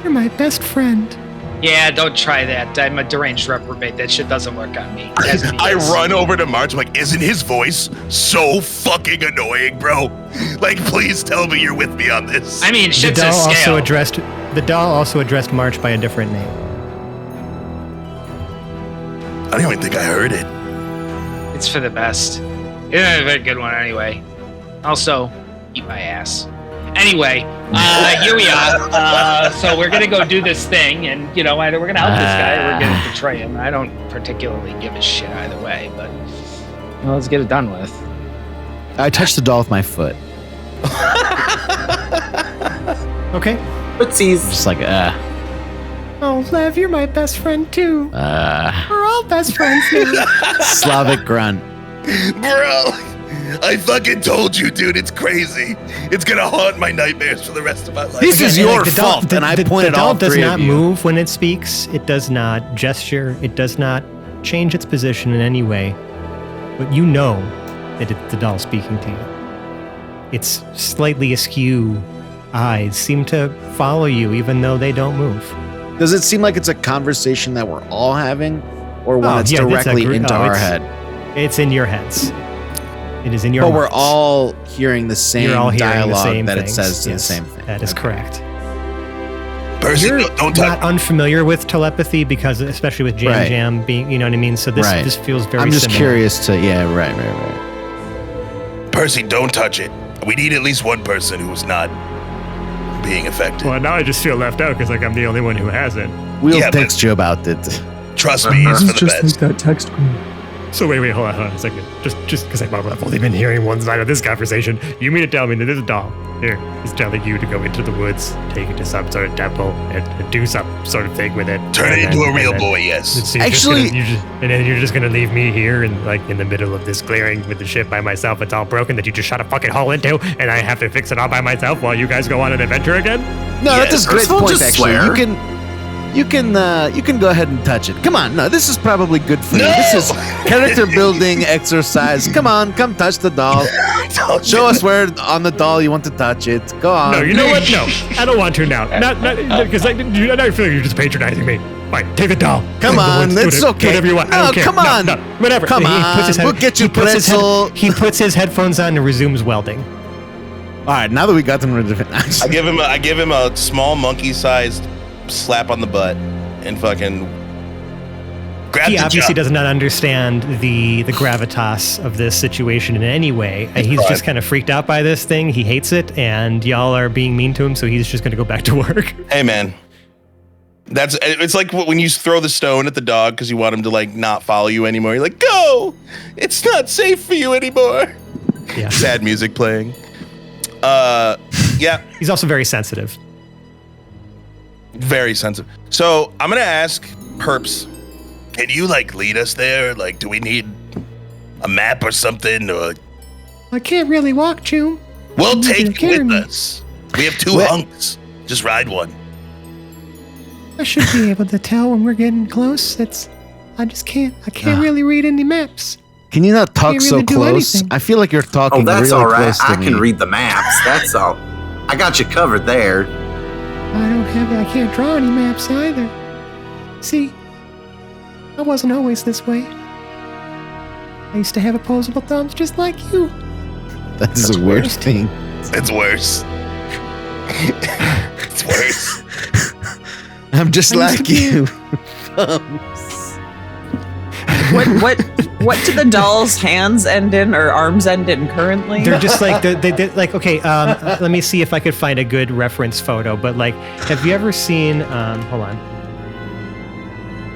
[SPEAKER 3] You're my best friend.
[SPEAKER 5] Yeah, don't try that. I'm a deranged reprobate. That shit doesn't work on me.
[SPEAKER 1] I run over to March. I'm like, isn't his voice so fucking annoying, bro? Like, please tell me you're with me on this.
[SPEAKER 5] I mean,
[SPEAKER 3] The
[SPEAKER 5] shit's a
[SPEAKER 3] doll
[SPEAKER 5] scale.
[SPEAKER 3] also addressed March by a different name.
[SPEAKER 1] I don't even think I heard it.
[SPEAKER 5] It's for the best. It's a very good one anyway. Also, eat my ass. Anyway, here we are. So we're gonna go do this thing, and either we're gonna help this guy or we're gonna betray him. I don't particularly give a shit either way, but let's get it done with.
[SPEAKER 2] I touched the doll with my foot.
[SPEAKER 3] Okay.
[SPEAKER 4] Footsies.
[SPEAKER 2] Just like,
[SPEAKER 3] Oh, Lev, you're my best friend too. We're all best friends now.
[SPEAKER 2] Slavic grunt.
[SPEAKER 1] Bro, I fucking told you, dude. It's crazy. It's gonna haunt my nightmares for the rest of my life.
[SPEAKER 2] This is
[SPEAKER 3] And,
[SPEAKER 2] your
[SPEAKER 3] the doll-
[SPEAKER 2] fault, and I
[SPEAKER 3] the
[SPEAKER 2] pointed
[SPEAKER 3] doll
[SPEAKER 2] all
[SPEAKER 3] does
[SPEAKER 2] three
[SPEAKER 3] not
[SPEAKER 2] of you.
[SPEAKER 3] move when it speaks. It does not gesture. It does not change its position in any way. But you know that it's the doll speaking to you. Its slightly askew eyes seem to follow you, even though they don't move.
[SPEAKER 2] Does it seem like it's a conversation that we're all having, or one
[SPEAKER 3] Oh,
[SPEAKER 2] that's
[SPEAKER 3] yeah, it's a
[SPEAKER 2] directly
[SPEAKER 3] gr-
[SPEAKER 2] into
[SPEAKER 3] oh,
[SPEAKER 2] our
[SPEAKER 3] it's-
[SPEAKER 2] head?
[SPEAKER 3] It's in your heads. It is in your.
[SPEAKER 2] But we're
[SPEAKER 3] minds.
[SPEAKER 2] all hearing the same
[SPEAKER 3] You're all hearing the
[SPEAKER 2] dialogue
[SPEAKER 3] same
[SPEAKER 2] that
[SPEAKER 3] things.
[SPEAKER 2] it says to
[SPEAKER 3] Yes,
[SPEAKER 2] the same thing.
[SPEAKER 3] That is
[SPEAKER 2] Okay.
[SPEAKER 3] correct.
[SPEAKER 1] Percy,
[SPEAKER 3] You're
[SPEAKER 1] don't
[SPEAKER 3] not
[SPEAKER 1] touch.
[SPEAKER 3] unfamiliar with telepathy because, especially with Jam
[SPEAKER 2] Right.
[SPEAKER 3] Jam being, you know what I mean. So this
[SPEAKER 2] Right.
[SPEAKER 3] this feels very.
[SPEAKER 2] I'm just
[SPEAKER 3] similar.
[SPEAKER 2] curious to, right.
[SPEAKER 1] Percy, don't touch it. We need at least one person who's not being affected.
[SPEAKER 6] Well, now I just feel left out because I'm the only one who hasn't.
[SPEAKER 2] We'll
[SPEAKER 1] Yeah, but-
[SPEAKER 2] text you about it.
[SPEAKER 1] Trust me, it's for the best.
[SPEAKER 6] that text group. So wait, hold on a second. Just because I've only been hearing one side of this conversation, you mean to tell me that this doll here is telling you to go into the woods, take it to some sort of temple, and do some sort of thing with it?
[SPEAKER 1] Turn
[SPEAKER 6] and
[SPEAKER 1] it into
[SPEAKER 6] then-
[SPEAKER 1] a real
[SPEAKER 6] and then-
[SPEAKER 1] boy, yes.
[SPEAKER 6] So
[SPEAKER 2] Actually-
[SPEAKER 6] and then you're just gonna leave me here and in the middle of this clearing with the ship by myself. It's all broken that you just shot a fucking hole into, and I have to fix it all by myself while you guys go on an adventure again.
[SPEAKER 2] No,
[SPEAKER 1] Yes.
[SPEAKER 2] that's a great
[SPEAKER 4] We'll
[SPEAKER 2] point.
[SPEAKER 4] just
[SPEAKER 2] Actually,
[SPEAKER 4] swear.
[SPEAKER 2] you can go ahead and touch it. Come on, no, this is probably good for you.
[SPEAKER 1] No!
[SPEAKER 2] This is character building exercise. Come on, come touch the doll.
[SPEAKER 1] Don't
[SPEAKER 2] Show
[SPEAKER 1] do
[SPEAKER 2] us
[SPEAKER 1] it.
[SPEAKER 2] where on the doll you want to touch it. Go on.
[SPEAKER 6] No, you know what? No, I don't want to now. Not because I feel like you're just patronizing me. Fine, take the doll.
[SPEAKER 2] Come
[SPEAKER 6] Go in the
[SPEAKER 2] on,
[SPEAKER 6] woods, do
[SPEAKER 2] it's
[SPEAKER 6] it,
[SPEAKER 2] okay.
[SPEAKER 6] Whatever you want. I
[SPEAKER 2] No,
[SPEAKER 6] don't care.
[SPEAKER 2] come on.
[SPEAKER 6] No, whatever.
[SPEAKER 2] Come on, we'll get you pretzel.
[SPEAKER 3] He puts his headphones on and resumes welding.
[SPEAKER 2] All right, now that we got them rid of it,
[SPEAKER 1] I give him a small monkey-sized slap on the butt and fucking grab
[SPEAKER 3] He
[SPEAKER 1] the
[SPEAKER 3] obviously
[SPEAKER 1] job.
[SPEAKER 3] does not understand the gravitas of this situation in any way. He's
[SPEAKER 1] fine.
[SPEAKER 3] just kind of freaked out by this thing. He hates it, and y'all are being mean to him, so he's just going to go back to work.
[SPEAKER 1] Hey, man. It's like when you throw the stone at the dog because you want him to like not follow you anymore. You're like, go! It's not safe for you anymore.
[SPEAKER 3] Yeah.
[SPEAKER 1] Sad music playing. Yeah,
[SPEAKER 3] He's also very sensitive.
[SPEAKER 1] very sensitive. So I'm gonna ask Perps, can you like lead us there? Like, do we need a map or something? Or
[SPEAKER 3] I can't really walk, Choom.
[SPEAKER 1] we'll
[SPEAKER 3] You
[SPEAKER 1] take
[SPEAKER 3] can
[SPEAKER 1] you
[SPEAKER 3] carry
[SPEAKER 1] with
[SPEAKER 3] me.
[SPEAKER 1] us. We have two
[SPEAKER 2] Well-
[SPEAKER 1] hunks. Just ride one.
[SPEAKER 3] I should be able to tell when we're getting close. I just can't. I can't really read any maps.
[SPEAKER 2] can you not talk
[SPEAKER 3] Can't
[SPEAKER 2] so
[SPEAKER 3] really do
[SPEAKER 2] close?
[SPEAKER 3] anything.
[SPEAKER 2] I feel like you're talking
[SPEAKER 4] Oh, that's
[SPEAKER 2] really
[SPEAKER 4] all right.
[SPEAKER 2] close to
[SPEAKER 4] I
[SPEAKER 2] me.
[SPEAKER 4] can read the maps. That's all. I got you covered there.
[SPEAKER 3] I don't have. I can't draw any maps either. See, I wasn't always this way. I used to have opposable thumbs just like you.
[SPEAKER 2] That's a weird thing.
[SPEAKER 1] It's worse. It's worse.
[SPEAKER 2] I'm just
[SPEAKER 3] I used
[SPEAKER 2] like
[SPEAKER 3] to be-
[SPEAKER 2] you.
[SPEAKER 7] What do the doll's hands end in or arms end in currently?
[SPEAKER 3] They're just like they're like okay. Let me see if I could find a good reference photo. But like, have you ever seen? Hold on.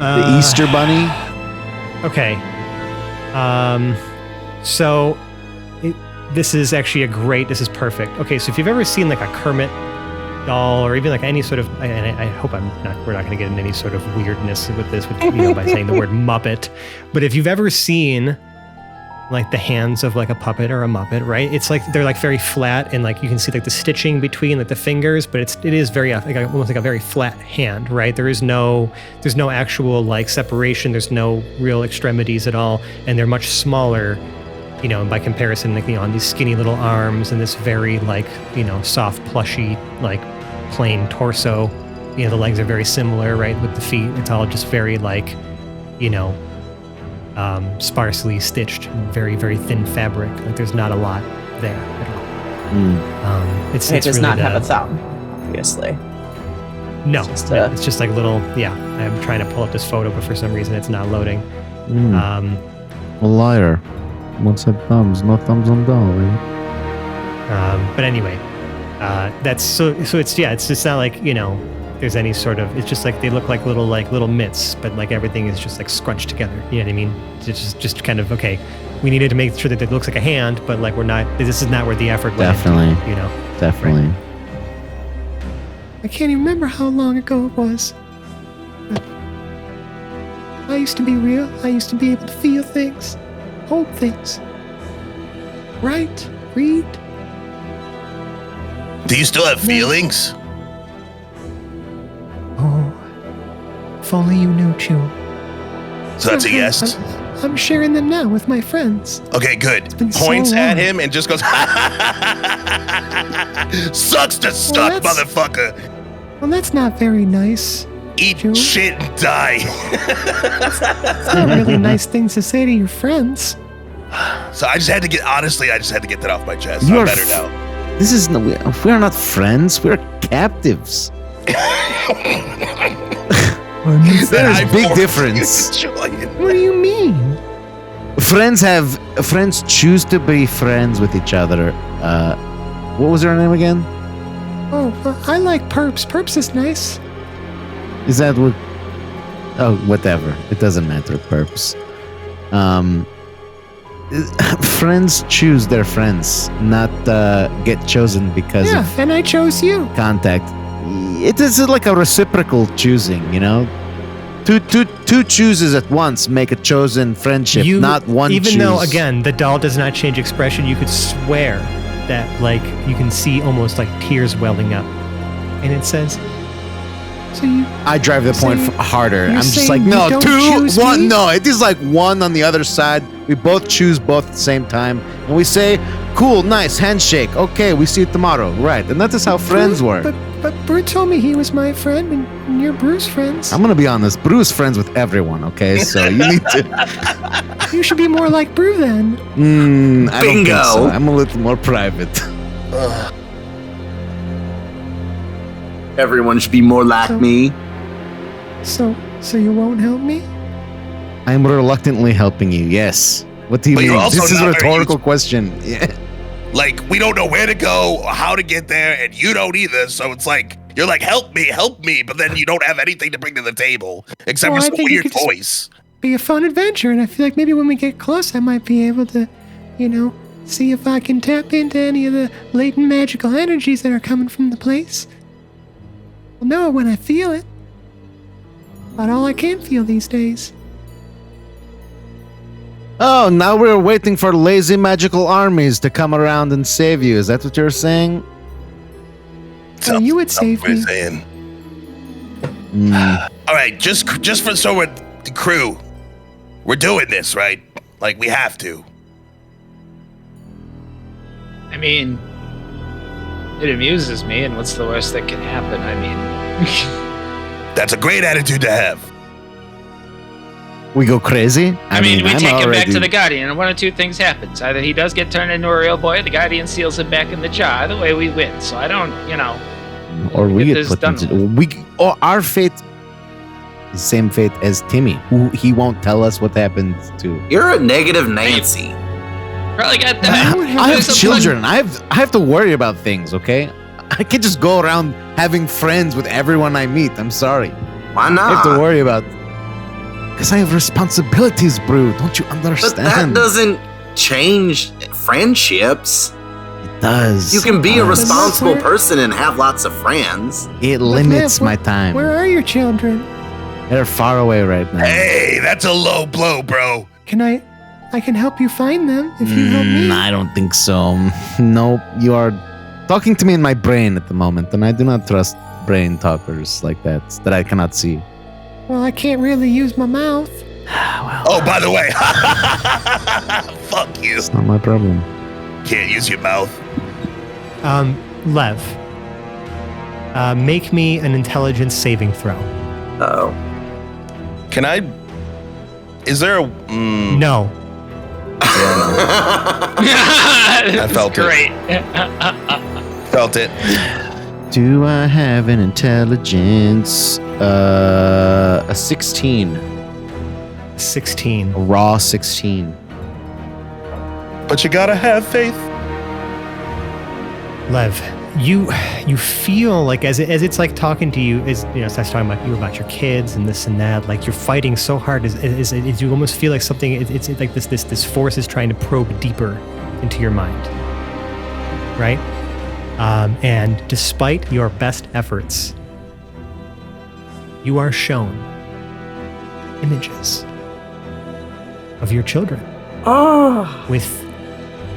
[SPEAKER 2] The Easter Bunny.
[SPEAKER 3] Okay. So this is actually this is perfect. Okay, so if you've ever seen like a Kermit doll or even like any sort of, and I hope we're not going to get into any sort of weirdness with this, by saying the word Muppet. But if you've ever seen like the hands of like a puppet or a Muppet, right? It's like they're like very flat and like you can see like the stitching between like the fingers, but it is very like almost like a very flat hand, right? There's no actual like separation. There's no real extremities at all, and they're much smaller, and by comparison, like on these skinny little arms and this very like soft plushy like plain torso, the legs are very similar, right? With the feet, it's all just very like, sparsely stitched, very, very thin fabric. Like there's not a lot there at all.
[SPEAKER 7] It does
[SPEAKER 3] really
[SPEAKER 7] not have a thumb, obviously.
[SPEAKER 3] No,
[SPEAKER 7] Just
[SPEAKER 3] it's just like little. Yeah, I'm trying to pull up this photo, but for some reason it's not loading.
[SPEAKER 2] A liar. What's that thumbs? No thumbs on doll, right?
[SPEAKER 3] But anyway, that's so it's just not like there's any sort of. It's just like they look like little mitts, but like everything is just like scrunched together. You know what I mean? It's just kind of okay. We needed to make sure that it looks like a hand, but like we're not. This is not where the effort went.
[SPEAKER 2] Definitely.
[SPEAKER 3] Into,
[SPEAKER 2] Definitely.
[SPEAKER 3] Right? I can't even remember how long ago it was. But I used to be real. I used to be able to feel things, hold things, write, read.
[SPEAKER 1] Do you still have feelings?
[SPEAKER 3] Oh, if only you knew, Chew.
[SPEAKER 1] So that's a yes?
[SPEAKER 3] I'm sharing them now with my friends.
[SPEAKER 1] Okay, good.
[SPEAKER 3] been so
[SPEAKER 1] Points at
[SPEAKER 3] long.
[SPEAKER 1] him and just goes, sucks to suck,
[SPEAKER 3] that's-
[SPEAKER 1] motherfucker.
[SPEAKER 3] Well, that's not very nice.
[SPEAKER 1] Eat
[SPEAKER 3] Chew.
[SPEAKER 1] shit and die.
[SPEAKER 3] It's not really nice things to say to your friends.
[SPEAKER 1] So I just had to get that off my chest.
[SPEAKER 2] You
[SPEAKER 1] I'm
[SPEAKER 2] are
[SPEAKER 1] better
[SPEAKER 2] f-
[SPEAKER 1] now.
[SPEAKER 2] This is no, we're not friends. We're captives. There's
[SPEAKER 1] I
[SPEAKER 2] big
[SPEAKER 1] forced
[SPEAKER 2] difference.
[SPEAKER 1] you to join.
[SPEAKER 3] What do you mean?
[SPEAKER 2] Friends choose to be friends with each other. What was her name again?
[SPEAKER 3] Oh, I like Perps. Perps is nice.
[SPEAKER 2] Is that what? Oh, whatever. It doesn't matter. Perps. Friends choose their friends, not get chosen because
[SPEAKER 3] Yeah,
[SPEAKER 2] of
[SPEAKER 3] and I chose you.
[SPEAKER 2] contact. It is like a reciprocal choosing, Two chooses at once make a chosen friendship, not one
[SPEAKER 3] Even
[SPEAKER 2] choose.
[SPEAKER 3] though, again, the doll does not change expression, you could swear that, like, you can see almost like tears welling up. And it says, so you...
[SPEAKER 2] I drive the point
[SPEAKER 3] saying-
[SPEAKER 2] harder.
[SPEAKER 3] you're
[SPEAKER 2] I'm just
[SPEAKER 3] saying
[SPEAKER 2] like,
[SPEAKER 3] you
[SPEAKER 2] no,
[SPEAKER 3] don't
[SPEAKER 2] 2,
[SPEAKER 3] choose
[SPEAKER 2] 1.
[SPEAKER 3] me?
[SPEAKER 2] No, it is like 1 on the other side. We both choose both at the same time. And we say, cool, nice, handshake. Okay, we see you tomorrow. Right. And that is how friends work.
[SPEAKER 3] But Brew told me he was my friend, and you're Brew's friends.
[SPEAKER 2] I'm going to be honest. Brew's friends with everyone, okay? So you need to...
[SPEAKER 3] You should be more like Brew then.
[SPEAKER 2] I don't think
[SPEAKER 4] Bingo.
[SPEAKER 2] so. I'm a little more private.
[SPEAKER 4] Everyone should be more like me.
[SPEAKER 3] So you won't help me?
[SPEAKER 2] I'm reluctantly helping you, yes. What do you
[SPEAKER 1] But you're
[SPEAKER 2] mean?
[SPEAKER 1] also
[SPEAKER 2] This is a
[SPEAKER 1] not very
[SPEAKER 2] rhetorical question. Yeah.
[SPEAKER 1] Like, we don't know where to go or how to get there, and you don't either. So it's like, you're like, help me, but then you don't have anything to bring to the table except
[SPEAKER 3] Well,
[SPEAKER 1] for
[SPEAKER 3] I
[SPEAKER 1] some
[SPEAKER 3] think you
[SPEAKER 1] weird
[SPEAKER 3] could just-
[SPEAKER 1] toys.
[SPEAKER 3] Be a fun adventure, and I feel like maybe when we get close, I might be able to, see if I can tap into any of the latent magical energies that are coming from the place. I'll know it when I feel it. About all I can feel these days.
[SPEAKER 2] Oh, now we're waiting for lazy magical armies to come around and save you. Is that what you're saying?
[SPEAKER 3] So you would save
[SPEAKER 1] We're
[SPEAKER 3] me.
[SPEAKER 1] saying.
[SPEAKER 2] Mm.
[SPEAKER 1] All right, just for so we're the crew, we're doing this, right? Like, we have to.
[SPEAKER 5] I mean, it amuses me, and what's the worst that can happen? I mean,
[SPEAKER 1] That's a great attitude to have.
[SPEAKER 2] We go crazy?
[SPEAKER 5] I mean, we
[SPEAKER 2] I'm
[SPEAKER 5] take him back to
[SPEAKER 2] already-
[SPEAKER 5] the Guardian, and one of two things happens. Either he does get turned into a real boy, or the Guardian seals him back in the jar. Either way, we win. So I don't,
[SPEAKER 2] Or we
[SPEAKER 5] get
[SPEAKER 2] get
[SPEAKER 5] this
[SPEAKER 2] put
[SPEAKER 5] done
[SPEAKER 2] into... Or our fate is same fate as Timmy, who he won't tell us what happened to.
[SPEAKER 4] You're a negative Nancy.
[SPEAKER 5] probably got that.
[SPEAKER 2] I have
[SPEAKER 5] There's a
[SPEAKER 2] children. I have to worry about things, okay? I can't just go around having friends with everyone I meet. I'm sorry.
[SPEAKER 4] Why
[SPEAKER 2] I
[SPEAKER 4] not?
[SPEAKER 2] have to worry about... Because I have responsibilities, Brew. Don't you
[SPEAKER 4] But
[SPEAKER 2] understand?
[SPEAKER 4] that doesn't change friendships.
[SPEAKER 2] It does.
[SPEAKER 4] You can be a
[SPEAKER 2] It does.
[SPEAKER 4] responsible
[SPEAKER 3] where-
[SPEAKER 4] person and have lots of friends.
[SPEAKER 2] It limits
[SPEAKER 3] Matt,
[SPEAKER 2] my time.
[SPEAKER 3] Where are your children?
[SPEAKER 2] They're far away right now.
[SPEAKER 1] Hey, that's a low blow, bro.
[SPEAKER 3] I can help you find them if you help me.
[SPEAKER 2] I don't think so. No, you are talking to me in my brain at the moment, and I do not trust brain talkers like that I cannot see.
[SPEAKER 3] Well, I can't really use my mouth.
[SPEAKER 1] Oh, by the way, fuck you.
[SPEAKER 2] It's not my problem.
[SPEAKER 1] Can't use your mouth.
[SPEAKER 3] Lev. Make me an intelligence saving throw.
[SPEAKER 4] Uh-oh.
[SPEAKER 1] Can I? Is there a?
[SPEAKER 3] No.
[SPEAKER 1] I felt
[SPEAKER 5] great.
[SPEAKER 1] Felt it.
[SPEAKER 2] Do I have an intelligence? A 16.
[SPEAKER 3] 16.
[SPEAKER 2] A raw 16.
[SPEAKER 1] But you gotta have faith.
[SPEAKER 3] Lev, you feel like as it's like talking to you, as you know, starts talking about you about your kids and this and that, like you're fighting so hard, is you almost feel like something. It's like this force is trying to probe deeper into your mind, right? And despite your best efforts, you are shown images of your children with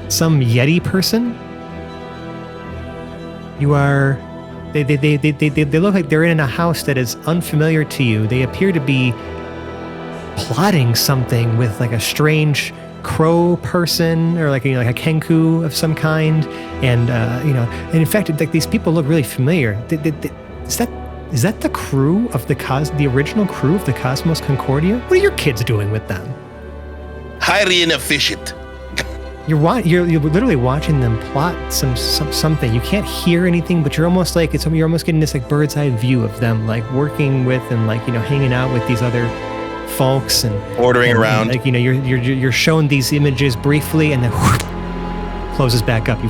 [SPEAKER 3] some Yeti person. You are. They look like they're in a house that is unfamiliar to you. They appear to be plotting something with like a strange crow person or like like a kenku of some kind, and and in fact, like these people look really familiar. Is that the crew of the original crew of the Cosmos Concordia? What are your kids doing with them?
[SPEAKER 1] Highly inefficient.
[SPEAKER 3] You're literally watching them plot something. You can't hear anything, but you're almost getting this like bird's eye view of them like working with and like hanging out with these other folks and
[SPEAKER 1] ordering around.
[SPEAKER 3] Like you're shown these images briefly and then whoosh, closes back up. You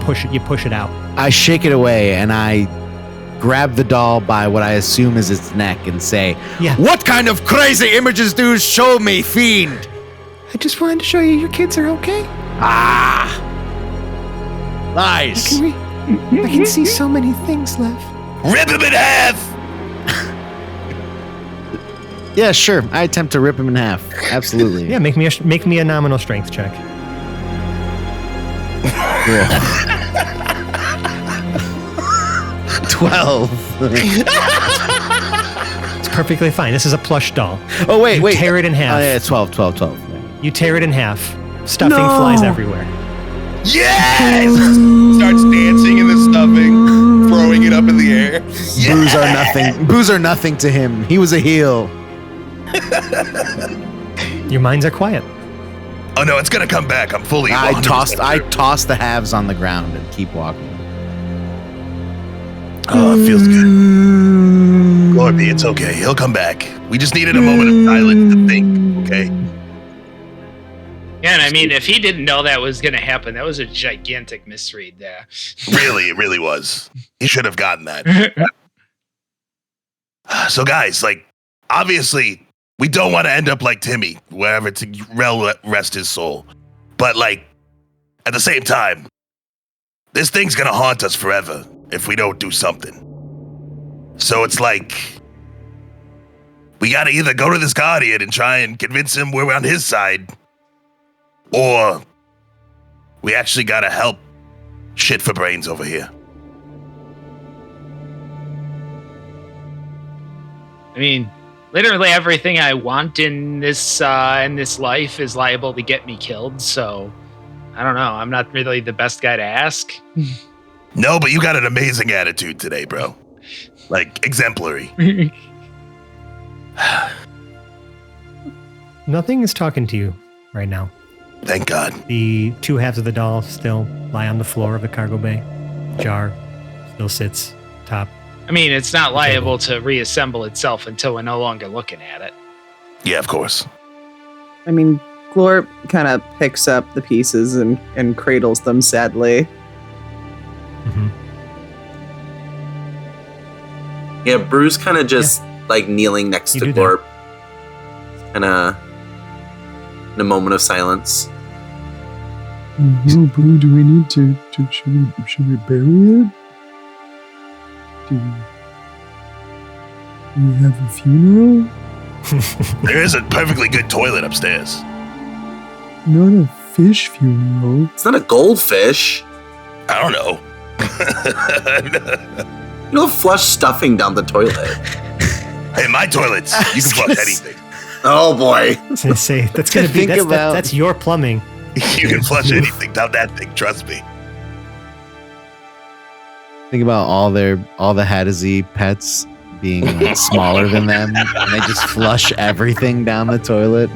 [SPEAKER 3] push it out.
[SPEAKER 2] I shake it away and I grab the doll by what I assume is its neck and say,
[SPEAKER 3] Yeah.
[SPEAKER 2] "What kind of crazy images do you show me, fiend?"
[SPEAKER 3] I just wanted to show you your kids are okay.
[SPEAKER 2] Nice.
[SPEAKER 3] I can see so many things, Lev.
[SPEAKER 1] Rip him in half.
[SPEAKER 2] Yeah, sure. I attempt to rip him in half. Absolutely.
[SPEAKER 3] Yeah, make me a nominal strength check.
[SPEAKER 2] 12.
[SPEAKER 3] It's perfectly fine. This is a plush doll.
[SPEAKER 2] Oh, wait.
[SPEAKER 3] Tear it in half.
[SPEAKER 2] Oh, yeah, 12.
[SPEAKER 3] You tear it in half. Stuffing flies everywhere.
[SPEAKER 1] Yes! Starts dancing in the stuffing, throwing it up in the air.
[SPEAKER 2] Boos are nothing to him. He was a heel.
[SPEAKER 3] Your minds are quiet.
[SPEAKER 1] Oh no, it's gonna come back. I'm fully.
[SPEAKER 2] I
[SPEAKER 1] 100%
[SPEAKER 2] toss the halves on the ground and keep walking.
[SPEAKER 1] Oh, it feels good. Glorby, it's okay. He'll come back. We just needed a moment of silence to think. Okay.
[SPEAKER 5] Yeah, and I mean, if he didn't know that was going to happen, that was a gigantic misread there.
[SPEAKER 1] Really, it really was. He should have gotten that. So, guys, like, obviously, we don't want to end up like Timmy, wherever to rest his soul. But, like, at the same time, this thing's going to haunt us forever if we don't do something. So it's like, we got to either go to this Guardian and try and convince him we're on his side, or we actually gotta help shit for brains over here.
[SPEAKER 5] I mean, literally everything I want in this life is liable to get me killed, so I don't know. I'm not really the best guy to ask.
[SPEAKER 1] No, but you got an amazing attitude today, bro. Like, exemplary.
[SPEAKER 3] Nothing is talking to you right now.
[SPEAKER 1] Thank God.
[SPEAKER 3] The two halves of the doll still lie on the floor of the cargo bay. Jar still sits top.
[SPEAKER 5] I mean, it's not liable to reassemble itself until we're no longer looking at it.
[SPEAKER 1] Yeah, of course.
[SPEAKER 7] I mean, Glor kind of picks up the pieces and cradles them sadly.
[SPEAKER 3] Mm-hmm.
[SPEAKER 4] Yeah, Bruce kind of just like kneeling next to Glorp. Kind of in a moment of silence.
[SPEAKER 6] No, Boo, do we need to should we bury it? Do we have a funeral?
[SPEAKER 1] There is a perfectly good toilet upstairs.
[SPEAKER 6] Not a fish funeral.
[SPEAKER 4] It's not a goldfish.
[SPEAKER 1] I don't know.
[SPEAKER 4] You don't flush stuffing down the toilet.
[SPEAKER 1] Hey, my toilets, you can flush anything.
[SPEAKER 4] Oh boy.
[SPEAKER 3] I was gonna say that's your plumbing.
[SPEAKER 1] You can flush anything down that thing, trust me.
[SPEAKER 2] Think about all the Haddazee pets being like, smaller than them, and they just flush everything down the toilet.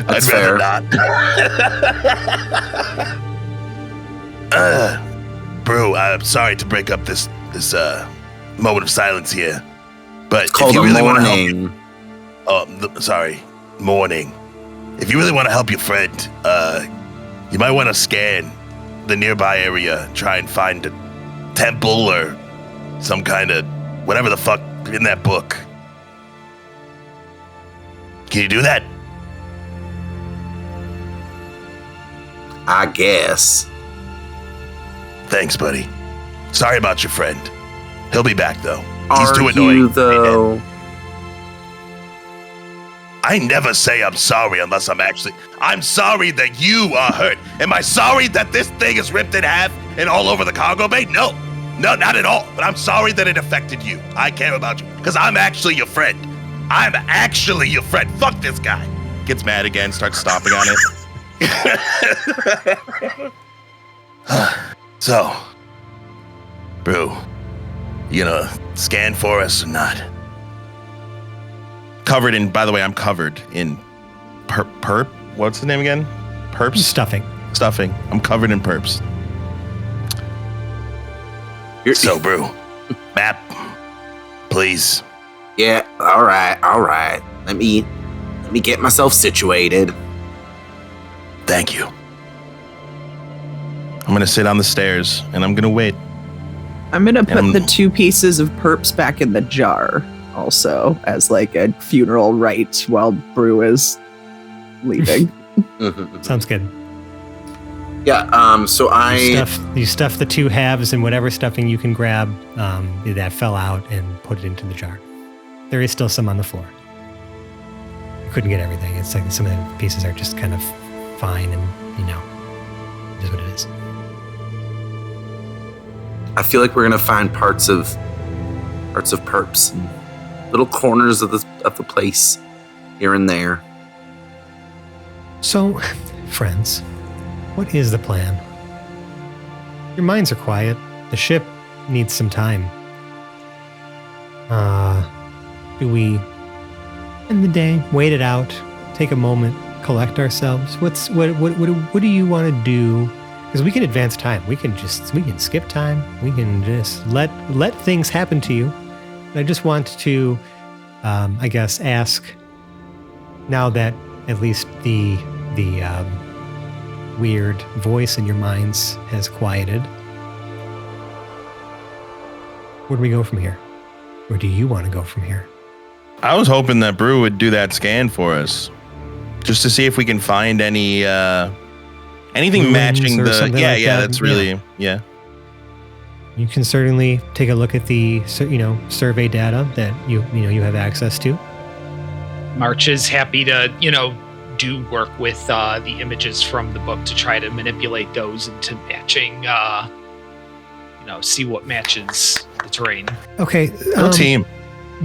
[SPEAKER 4] That's
[SPEAKER 1] I'd rather
[SPEAKER 4] fair.
[SPEAKER 1] not. Bro, I'm sorry to break up this moment of silence here, but
[SPEAKER 4] It's called
[SPEAKER 1] if you
[SPEAKER 4] a
[SPEAKER 1] really want to help,
[SPEAKER 4] morning.
[SPEAKER 1] morning. If you really want to help your friend, you might want to scan the nearby area, try and find a temple or some kind of whatever the fuck in that book. Can you do that?
[SPEAKER 4] I guess.
[SPEAKER 1] Thanks, buddy. Sorry about your friend. He'll be back though. He's
[SPEAKER 4] Are
[SPEAKER 1] too annoying.
[SPEAKER 4] you, though?
[SPEAKER 1] I never say I'm sorry unless I'm sorry that you are hurt. Am I sorry that this thing is ripped in half and all over the cargo bay? No, not at all. But I'm sorry that it affected you. I care about you because I'm actually your friend. I'm actually your friend. Fuck this guy. Gets mad again, starts stomping on it. So, bro, you gonna scan for us or not? By the way, I'm covered in perp. What's the name again? Perps?
[SPEAKER 3] Stuffing.
[SPEAKER 1] I'm covered in perps. So, bro, map, please.
[SPEAKER 4] Yeah, all right. Let me get myself situated.
[SPEAKER 1] Thank you. I'm gonna sit on the stairs and I'm gonna wait.
[SPEAKER 7] I'm gonna put the 2 pieces of perps back in the jar, also as like a funeral rite while Brew is leaving.
[SPEAKER 3] Sounds good.
[SPEAKER 4] Yeah. So
[SPEAKER 3] You stuff the 2 halves and whatever stuffing you can grab that fell out and put it into the jar. There is still some on the floor. You couldn't get everything. It's like some of the pieces are just kind of fine, and it is what it is.
[SPEAKER 4] I feel like we're gonna find parts of perps, and little corners of the place, here and there.
[SPEAKER 3] So, friends, what is the plan? Your minds are quiet. The ship needs some time. Do we end the day, wait it out, take a moment, collect ourselves? What do you want to do? Because we can advance time. We can skip time. We can just let things happen to you. I just want to, I guess, ask, now that at least the weird voice in your minds has quieted, where do we go from here? Where do you want to go from here?
[SPEAKER 1] I was hoping that Brew would do that scan for us, just to see if we can find any anything
[SPEAKER 3] Ruins
[SPEAKER 1] matching
[SPEAKER 3] or
[SPEAKER 1] the.
[SPEAKER 3] something
[SPEAKER 1] Yeah,
[SPEAKER 3] like
[SPEAKER 1] yeah,
[SPEAKER 3] that.
[SPEAKER 1] that's really yeah.
[SPEAKER 3] You can certainly take a look at the survey data that you have access to.
[SPEAKER 5] March is happy to, do work with the images from the book to try to manipulate those into matching, see what matches the terrain.
[SPEAKER 3] Okay.
[SPEAKER 1] Go team.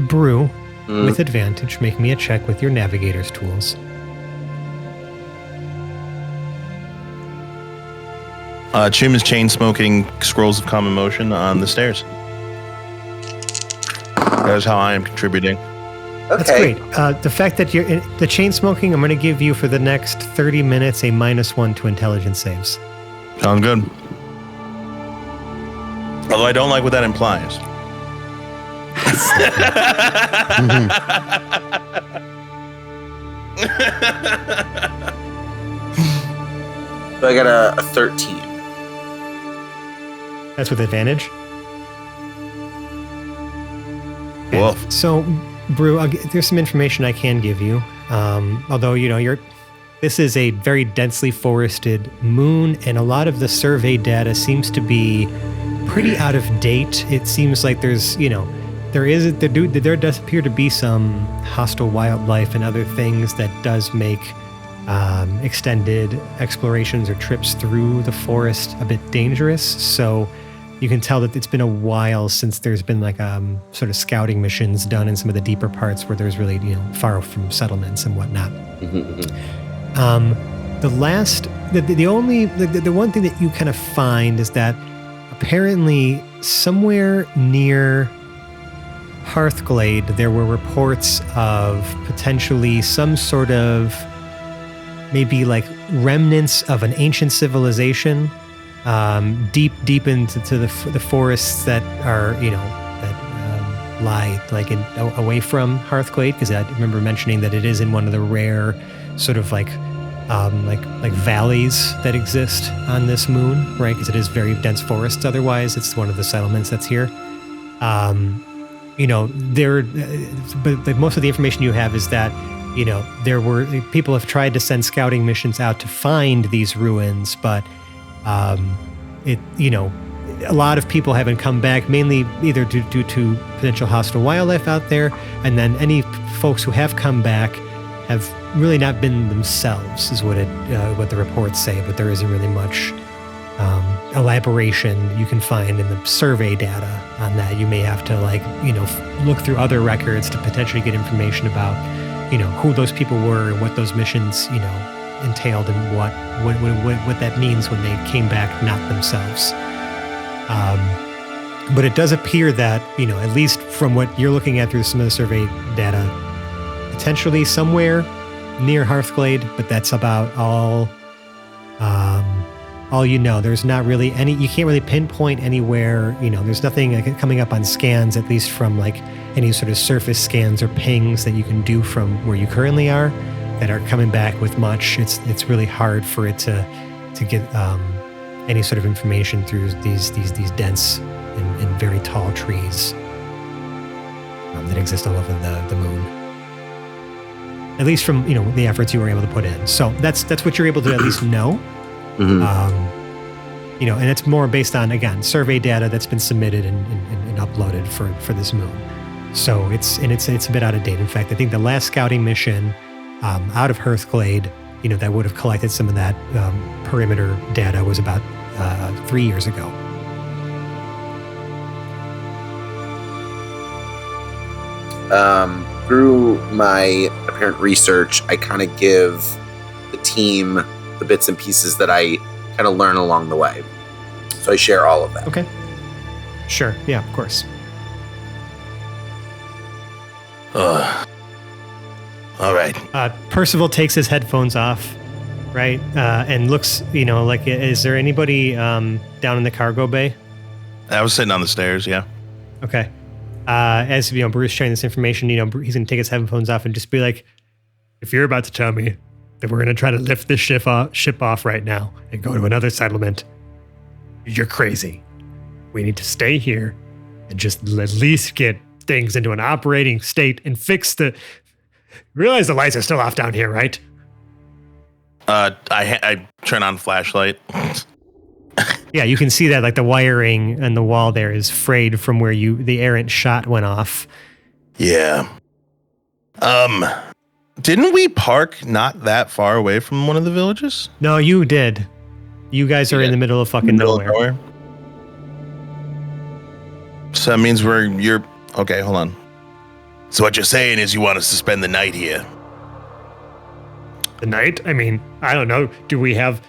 [SPEAKER 3] Brew, with advantage, make me a check with your navigator's tools.
[SPEAKER 1] Chim is chain smoking scrolls of common motion on the stairs. That is how I am contributing.
[SPEAKER 3] That's great. The fact that you're in the chain smoking, I'm going to give you for the next 30 minutes a -1 to intelligence saves.
[SPEAKER 1] Sounds good. Although I don't like what that implies.
[SPEAKER 4] So I got a 13.
[SPEAKER 3] That's with advantage.
[SPEAKER 1] Whoa.
[SPEAKER 3] So, Brew, there's some information I can give you. Although this is a very densely forested moon, and a lot of the survey data seems to be pretty out of date. It seems like there does appear to be some hostile wildlife and other things that does make extended explorations or trips through the forest a bit dangerous. So you can tell that it's been a while since there's been sort of scouting missions done in some of the deeper parts where there's really far from settlements and whatnot. The one thing that you kind of find is that apparently somewhere near Hearthglade, there were reports of potentially some sort of maybe like remnants of an ancient civilization, deep into the forests that are, that lie like away from Hearthglade. Because I remember mentioning that it is in one of the rare sort of like valleys that exist on this moon, right? Because it is very dense forests. Otherwise, it's one of the settlements that's here. But most of the information you have is that, people have tried to send scouting missions out to find these ruins, but a lot of people haven't come back, mainly either due to potential hostile wildlife out there, and then any folks who have come back have really not been themselves, is what the reports say. But there isn't really much elaboration you can find in the survey data on that. You may have to look through other records to potentially get information about who those people were and what those missions entailed and what that means when they came back not themselves. But it does appear that at least from what you're looking at through some of the survey data, potentially somewhere near Hearthglade, but that's about all there's not really any, you can't really pinpoint anywhere, there's nothing coming up on scans, at least from like any sort of surface scans or pings that you can do from where you currently are, that are coming back with much. It's really hard for it to get any sort of information through these dense and very tall trees that exist all over the moon. At least from the efforts you were able to put in. So that's what you're able to at least know.
[SPEAKER 4] Mm-hmm.
[SPEAKER 3] And it's more based on, again, survey data that's been submitted and uploaded for this moon. So it's a bit out of date. In fact, I think the last scouting mission out of Hearthglade, that would have collected some of that perimeter data was about 3 years ago.
[SPEAKER 4] Through my apparent research, I kind of give the team the bits and pieces that I kind of learn along the way. So I share all of that.
[SPEAKER 3] Okay. Sure. Yeah, of course.
[SPEAKER 1] All right.
[SPEAKER 3] Percival takes his headphones off, right? And looks, is there anybody down in the cargo bay?
[SPEAKER 1] I was sitting on the stairs, yeah.
[SPEAKER 3] Okay. As Bruce sharing this information, he's going to take his headphones off and just be like, if you're about to tell me that we're going to try to lift this ship off right now and go to another settlement, you're crazy. We need to stay here and just at least get things into an operating state and fix realize the lights are still off down here, right?
[SPEAKER 1] I turn on flashlight.
[SPEAKER 3] Yeah, you can see that like the wiring and the wall there is frayed from where the errant shot went off.
[SPEAKER 1] Yeah. Didn't we park not that far away from one of the villages?
[SPEAKER 3] No, you did. You guys are in the middle of fucking nowhere.
[SPEAKER 1] So that means you're okay, hold on. So what you're saying is you want us to spend the night here?
[SPEAKER 3] The night? I mean, I don't know. Do we have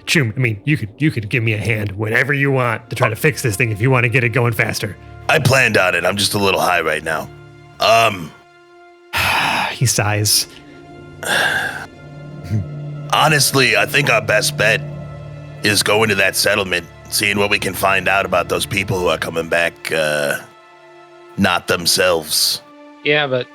[SPEAKER 3] Chum, I mean, you could give me a hand whenever you want to try to fix this thing if you want to get it going faster.
[SPEAKER 1] I planned on it. I'm just a little high right now.
[SPEAKER 3] He sighs.
[SPEAKER 1] Honestly, I think our best bet is going to that settlement, seeing what we can find out about those people who are coming back, not themselves.
[SPEAKER 5] Yeah, but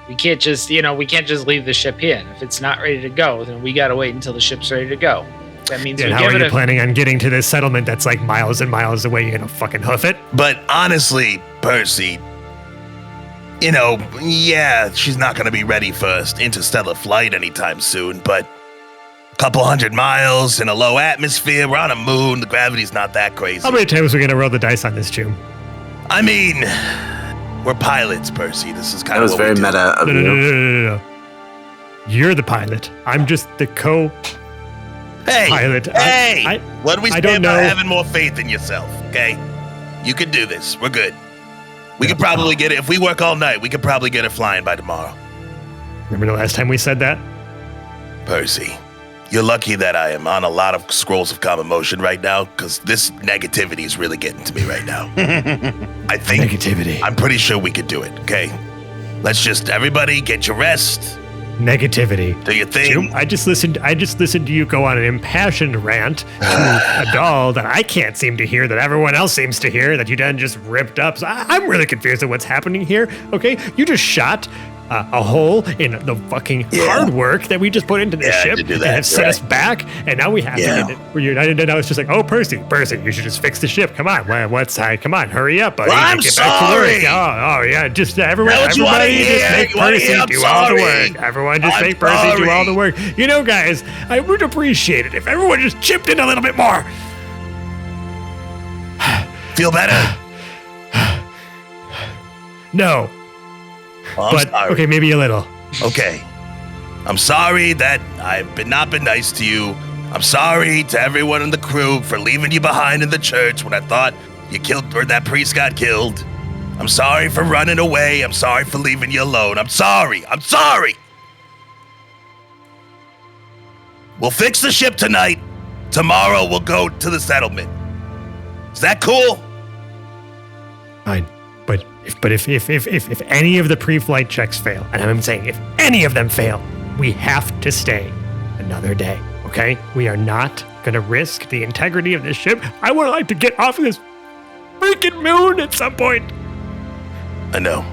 [SPEAKER 5] we can't just leave the ship here. If it's not ready to go, then we gotta wait until the ship's ready to go. That means
[SPEAKER 3] how are you planning on getting to this settlement that's like miles and miles away? You're gonna fucking hoof it?
[SPEAKER 1] But honestly, Percy, yeah, she's not gonna be ready for interstellar flight anytime soon, but a couple 100 miles in a low atmosphere, we're on a moon, the gravity's not that crazy.
[SPEAKER 3] How many times are we gonna roll the dice on this, Chum?
[SPEAKER 1] I mean, we're pilots, Percy. This is kind
[SPEAKER 4] of what very meta of you.
[SPEAKER 3] No. You're the pilot. I'm just the pilot.
[SPEAKER 1] Hey! What do we stand
[SPEAKER 3] by
[SPEAKER 1] having more faith in yourself, okay? You can do this. We're good. We could probably get it. If we work all night, we could probably get it flying by tomorrow.
[SPEAKER 3] Remember the last time we said that?
[SPEAKER 1] Percy, You're lucky that I am on a lot of scrolls of calm emotion right now, because this negativity is really getting to me right now. I think
[SPEAKER 6] Negativity.
[SPEAKER 1] I'm pretty sure we could do it, okay? Let's just, everybody, get your rest.
[SPEAKER 6] Negativity.
[SPEAKER 1] Do your thing.
[SPEAKER 6] Jim, I just listened to you go on an impassioned rant to a doll that I can't seem to hear, that everyone else seems to hear, that you done just ripped up. So I'm really confused at what's happening here. Okay, you just shot a hole in the fucking hard work that we just put into this ship and have set us back, and now we have to get it reunited. And I was just like, oh, Percy, you should just fix the ship. Come on, come on, hurry up, buddy.
[SPEAKER 1] Well, I'm
[SPEAKER 6] get back to
[SPEAKER 1] sorry.
[SPEAKER 6] work. Oh yeah, just everybody just make Percy do all the work. Everyone just make Percy do all the work. You know, guys, I would appreciate it if everyone just chipped in a little bit more.
[SPEAKER 1] Feel better?
[SPEAKER 6] No.
[SPEAKER 1] Well,
[SPEAKER 6] But
[SPEAKER 1] sorry.
[SPEAKER 6] okay, maybe a little.
[SPEAKER 1] Okay. I'm sorry that I've not been nice to you. I'm sorry to everyone in the crew for leaving you behind in the church when I thought you killed, or that priest got killed. I'm sorry for running away. I'm sorry for leaving you alone. I'm sorry. We'll fix the ship tonight. Tomorrow we'll go to the settlement. Is that cool?
[SPEAKER 6] Fine. But if any of the pre-flight checks fail, and I'm saying if any of them fail, we have to stay another day, okay? We are not gonna risk the integrity of this ship. I would like to get off of this freaking moon at some point.
[SPEAKER 1] I know.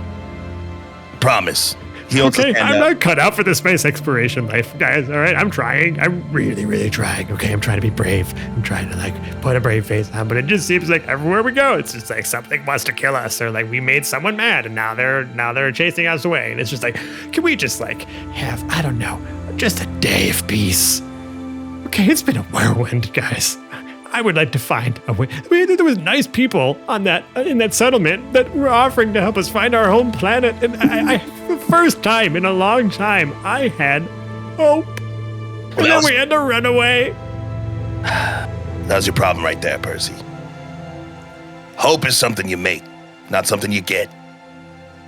[SPEAKER 1] Promise. He holds his
[SPEAKER 6] Okay,
[SPEAKER 1] hand
[SPEAKER 6] I'm
[SPEAKER 1] out.
[SPEAKER 6] not cut out for the space exploration life, guys, all right? I'm trying. I'm really, really trying, okay? I'm trying to be brave. I'm trying to, like, put a brave face on, but it just seems like everywhere we go, it's just like something wants to kill us, or like we made someone mad and now they're chasing us away. And it's just like, can we just like have, I don't know, just a day of peace? Okay, it's been a whirlwind, guys. I would like to find a way. I mean, there was nice people on that in that settlement that were offering to help us find our home planet, and I the first time in a long time, I had hope. And then we had to run away.
[SPEAKER 1] That was your problem right there, Percy. Hope is something you make, not something you get.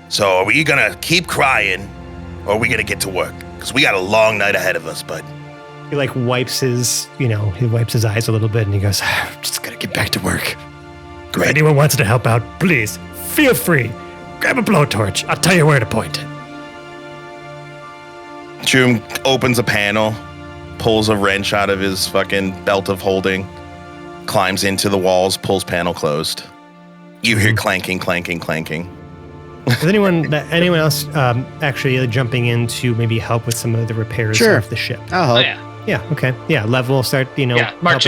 [SPEAKER 1] So are we gonna keep crying, or are we gonna get to work? Because we got a long night ahead of us, bud.
[SPEAKER 3] He like wipes his eyes a little bit and he goes, I'm just gonna get back to work.
[SPEAKER 6] If
[SPEAKER 1] Great.
[SPEAKER 6] anyone wants to help out, please feel free. Grab a blowtorch. I'll tell you where to point it.
[SPEAKER 1] Choom opens a panel, pulls a wrench out of his fucking belt of holding, climbs into the walls, pulls panel closed. You hear clanking, clanking, clanking.
[SPEAKER 3] Is anyone else actually jumping in to maybe help with some of the repairs
[SPEAKER 2] Sure.
[SPEAKER 3] of the ship?
[SPEAKER 2] I'll
[SPEAKER 5] Oh,
[SPEAKER 2] help.
[SPEAKER 5] yeah.
[SPEAKER 3] Yeah, okay. Yeah, Lev will start, helping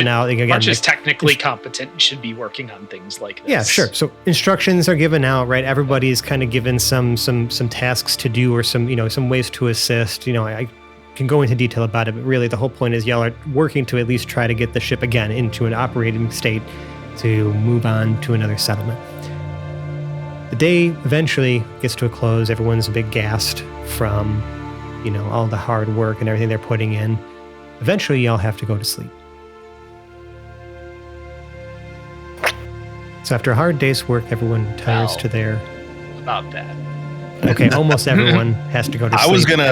[SPEAKER 3] out. Again,
[SPEAKER 5] March is
[SPEAKER 3] like-
[SPEAKER 5] technically competent and should be working on things like this.
[SPEAKER 3] Yeah, sure. So instructions are given out, right? Everybody's kind of given some tasks to do, or some ways to assist. I can go into detail about it, but really the whole point is y'all are working to at least try to get the ship again into an operating state to move on to another settlement. The day eventually gets to a close. Everyone's a bit gassed from, all the hard work and everything they're putting in. Eventually, y'all have to go to sleep. So after a hard day's work, everyone retires
[SPEAKER 5] Wow.
[SPEAKER 3] to their...
[SPEAKER 5] About that.
[SPEAKER 3] Okay, almost everyone has to go to sleep.
[SPEAKER 1] I was gonna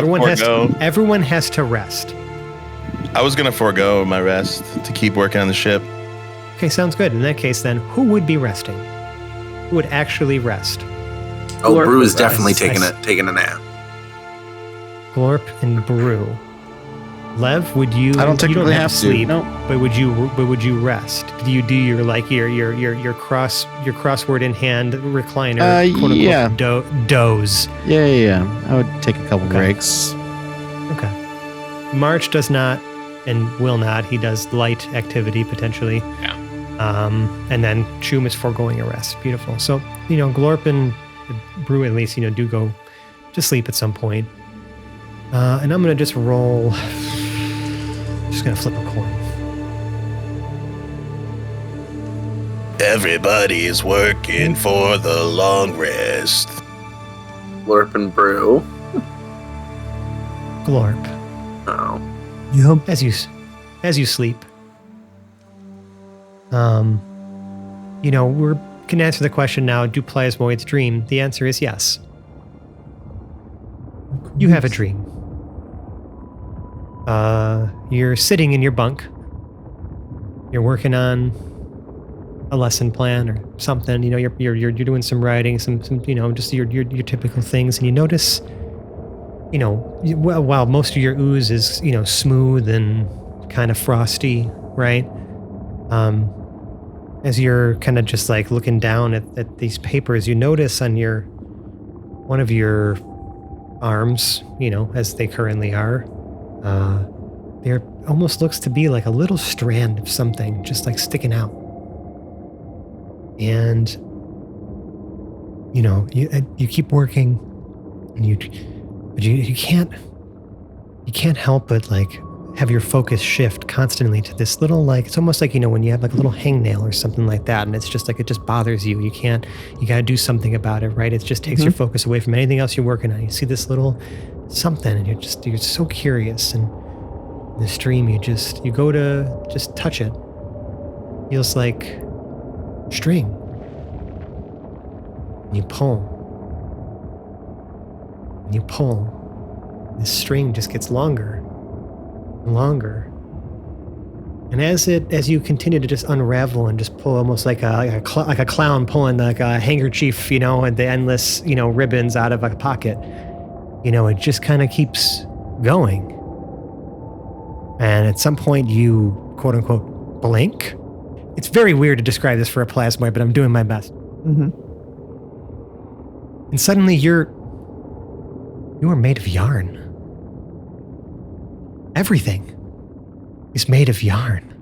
[SPEAKER 3] everyone has to rest.
[SPEAKER 1] I was gonna forego my rest to keep working on the ship.
[SPEAKER 3] Okay, sounds good. In that case, then, who would be resting? Who would actually rest?
[SPEAKER 4] Oh,
[SPEAKER 7] Glorp
[SPEAKER 4] Brew is
[SPEAKER 7] would
[SPEAKER 4] definitely
[SPEAKER 7] rest.
[SPEAKER 4] taking a nap.
[SPEAKER 3] Glorp and Brew. Lev, would you?
[SPEAKER 2] I don't
[SPEAKER 3] you
[SPEAKER 2] technically
[SPEAKER 3] have
[SPEAKER 2] have
[SPEAKER 3] to
[SPEAKER 2] to.
[SPEAKER 3] sleep,
[SPEAKER 2] Nope.
[SPEAKER 3] but would you rest? Do you do your crossword in hand recliner, quote unquote,
[SPEAKER 2] yeah.
[SPEAKER 3] doze?
[SPEAKER 2] Yeah. I would take a couple
[SPEAKER 3] Okay.
[SPEAKER 2] breaks.
[SPEAKER 3] Okay. March does not and will not. He does light activity potentially.
[SPEAKER 5] Yeah.
[SPEAKER 3] And then Choom is foregoing a rest. Beautiful. So, Glorp and Brew at least, do go to sleep at some point. And I'm going to just roll. Just going to flip a coin.
[SPEAKER 1] Everybody's working for the long rest.
[SPEAKER 4] Lorp and Brew.
[SPEAKER 3] Glorp,
[SPEAKER 4] Oh.
[SPEAKER 6] Yep.
[SPEAKER 3] as you sleep. We can answer the question now, do plasmoids dream? The answer is yes. You have a dream. You're sitting in your bunk. You're working on a lesson plan or something. You know, you're doing some writing, some just your typical things, and you notice, while most of your ooze is smooth and kind of frosty, right? As you're kind of just like looking down at these papers, you notice on one of your arms, as they currently are, there almost looks to be like a little strand of something just like sticking out. And, you keep working and you can't help but like have your focus shift constantly to this little, like, it's almost like, when you have like a little hangnail or something like that, and it's just like, it just bothers you. You got to do something about it, right? It just takes your focus away from anything else you're working on. You see this little something and you're so curious, and in the stream, you go to just touch it. Feels like string. And you pull. And you pull. This string just gets longer. Longer. And as you continue to just unravel and just pull, almost like a clown pulling like a handkerchief, and the endless ribbons out of a pocket, it just kind of keeps going. And at some point you quote unquote blink. It's very weird to describe this for a plasmoid, but I'm doing my best. And suddenly you are made of yarn. Everything is made of yarn.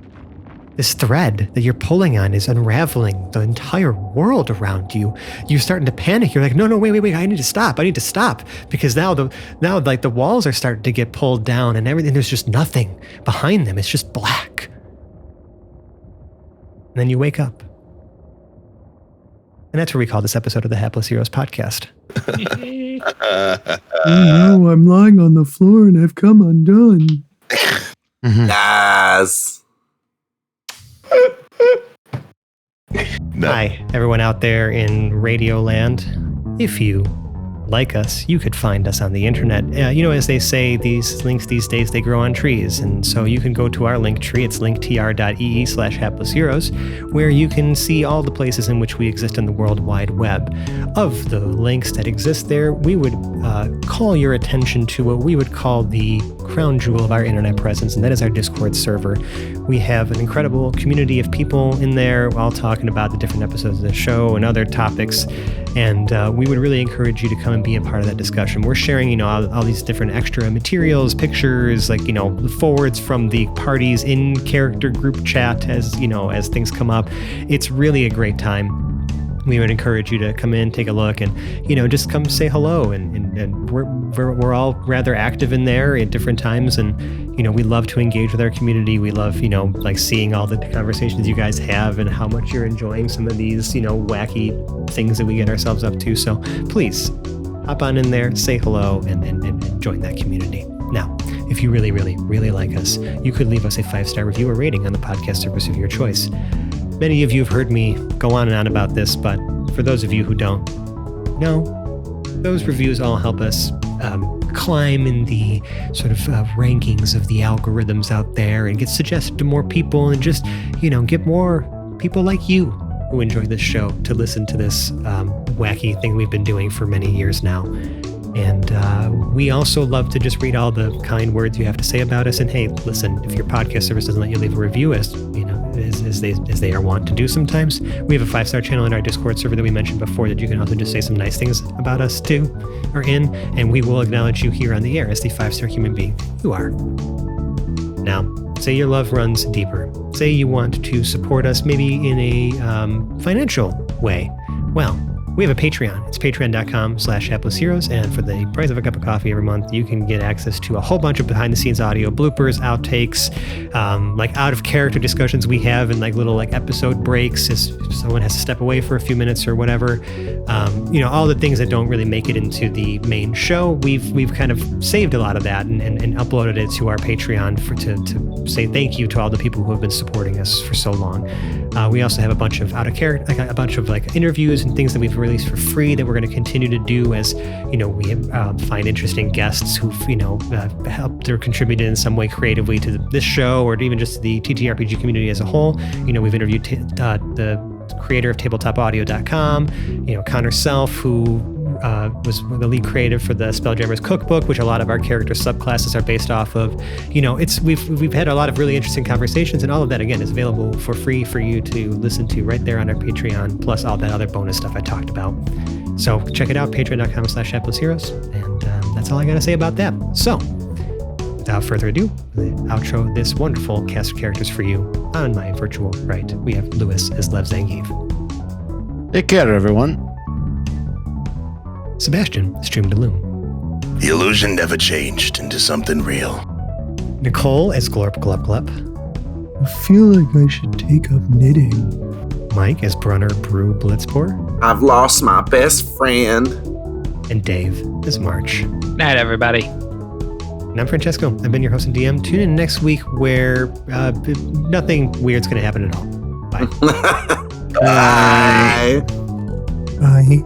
[SPEAKER 3] This thread that you're pulling on is unraveling the entire world around you. You're starting to panic. You're like, no, wait, I need to stop. Because now like the walls are starting to get pulled down and everything. There's just nothing behind them. It's just black. And then you wake up. And that's where we call this episode of the Hapless Heroes podcast.
[SPEAKER 6] No, I'm lying on the floor and I've come undone.
[SPEAKER 4] Yes.
[SPEAKER 3] Hi, everyone out there in Radio Land. If you like us, you could find us on the internet. As they say, these links these days, they grow on trees. And so you can go to our link tree. It's linktr.ee/haplessheroes, where you can see all the places in which we exist in the World Wide Web. Of the links that exist there, we would call your attention to what we would call the crown jewel of our internet presence, and that is our Discord server. We have an incredible community of people in there, all talking about the different episodes of the show and other topics. And we would really encourage you to come and be a part of that discussion. We're sharing, all these different extra materials, pictures, like, forwards from the party's in-character group chat as things come up. It's really a great time. We would encourage you to come in, take a look, and just come say hello. And we're all rather active in there at different times, and we love to engage with our community. We love like seeing all the conversations you guys have and how much you're enjoying some of these wacky things that we get ourselves up to. So please hop on in there, say hello, and join that community. Now, if you really, really, really like us, you could leave us a 5-star review or rating on the podcast service of your choice. Many of you have heard me go on and on about this, but for those of you who don't know, those reviews all help us climb in the sort of rankings of the algorithms out there and get suggested to more people, and just, get more people like you who enjoy this show to listen to this wacky thing we've been doing for many years now. And we also love to just read all the kind words you have to say about us. And hey, listen, if your podcast service doesn't let you leave a review, as they are wont to do sometimes, we have a 5-star channel in our Discord server that we mentioned before that you can also just say some nice things about us too, or in, and we will acknowledge you here on the air as the 5-star human being you are. Now, say your love runs deeper. Say you want to support us maybe in a financial way. Well, we have a Patreon. It's patreon.com/haplessheroes. And for the price of a cup of coffee every month, you can get access to a whole bunch of behind the scenes audio, bloopers, outtakes, like out of character discussions we have, and like little like episode breaks if someone has to step away for a few minutes or whatever. All the things that don't really make it into the main show. We've kind of saved a lot of that and uploaded it to our Patreon to say thank you to all the people who have been supporting us for so long. We also have a bunch of out of character, like a bunch of like interviews and things that we've released for free that we're going to continue to do as, we find interesting guests who've, helped or contributed in some way creatively to this show or even just the TTRPG community as a whole. We've interviewed the creator of tabletopaudio.com, Connor Self, who was the lead creative for the Spelljammer's Cookbook, which a lot of our character subclasses are based off of. We've had a lot of really interesting conversations, and all of that again is available for free for you to listen to right there on our Patreon, plus all that other bonus stuff I talked about. So check it out, patreon.com/ShaplessHeroes, and that's all I got to say about that. So without further ado, the outro this wonderful cast of characters for you. On my virtual right, we have Lewis as Lev Zangief.
[SPEAKER 2] Take care, everyone.
[SPEAKER 3] Sebastian, Stream de Loom.
[SPEAKER 1] The illusion never changed into something real.
[SPEAKER 3] Nicole as Glorp Glup Glup.
[SPEAKER 6] I feel like I should take up knitting.
[SPEAKER 3] Mike as Brunner Brew Blitzport.
[SPEAKER 4] I've lost my best friend.
[SPEAKER 3] And Dave as March.
[SPEAKER 5] Night, everybody.
[SPEAKER 3] And I'm Francesco. I've been your host and DM. Tune in next week where nothing weird's going to happen at all. Bye.
[SPEAKER 4] Bye.
[SPEAKER 6] Bye.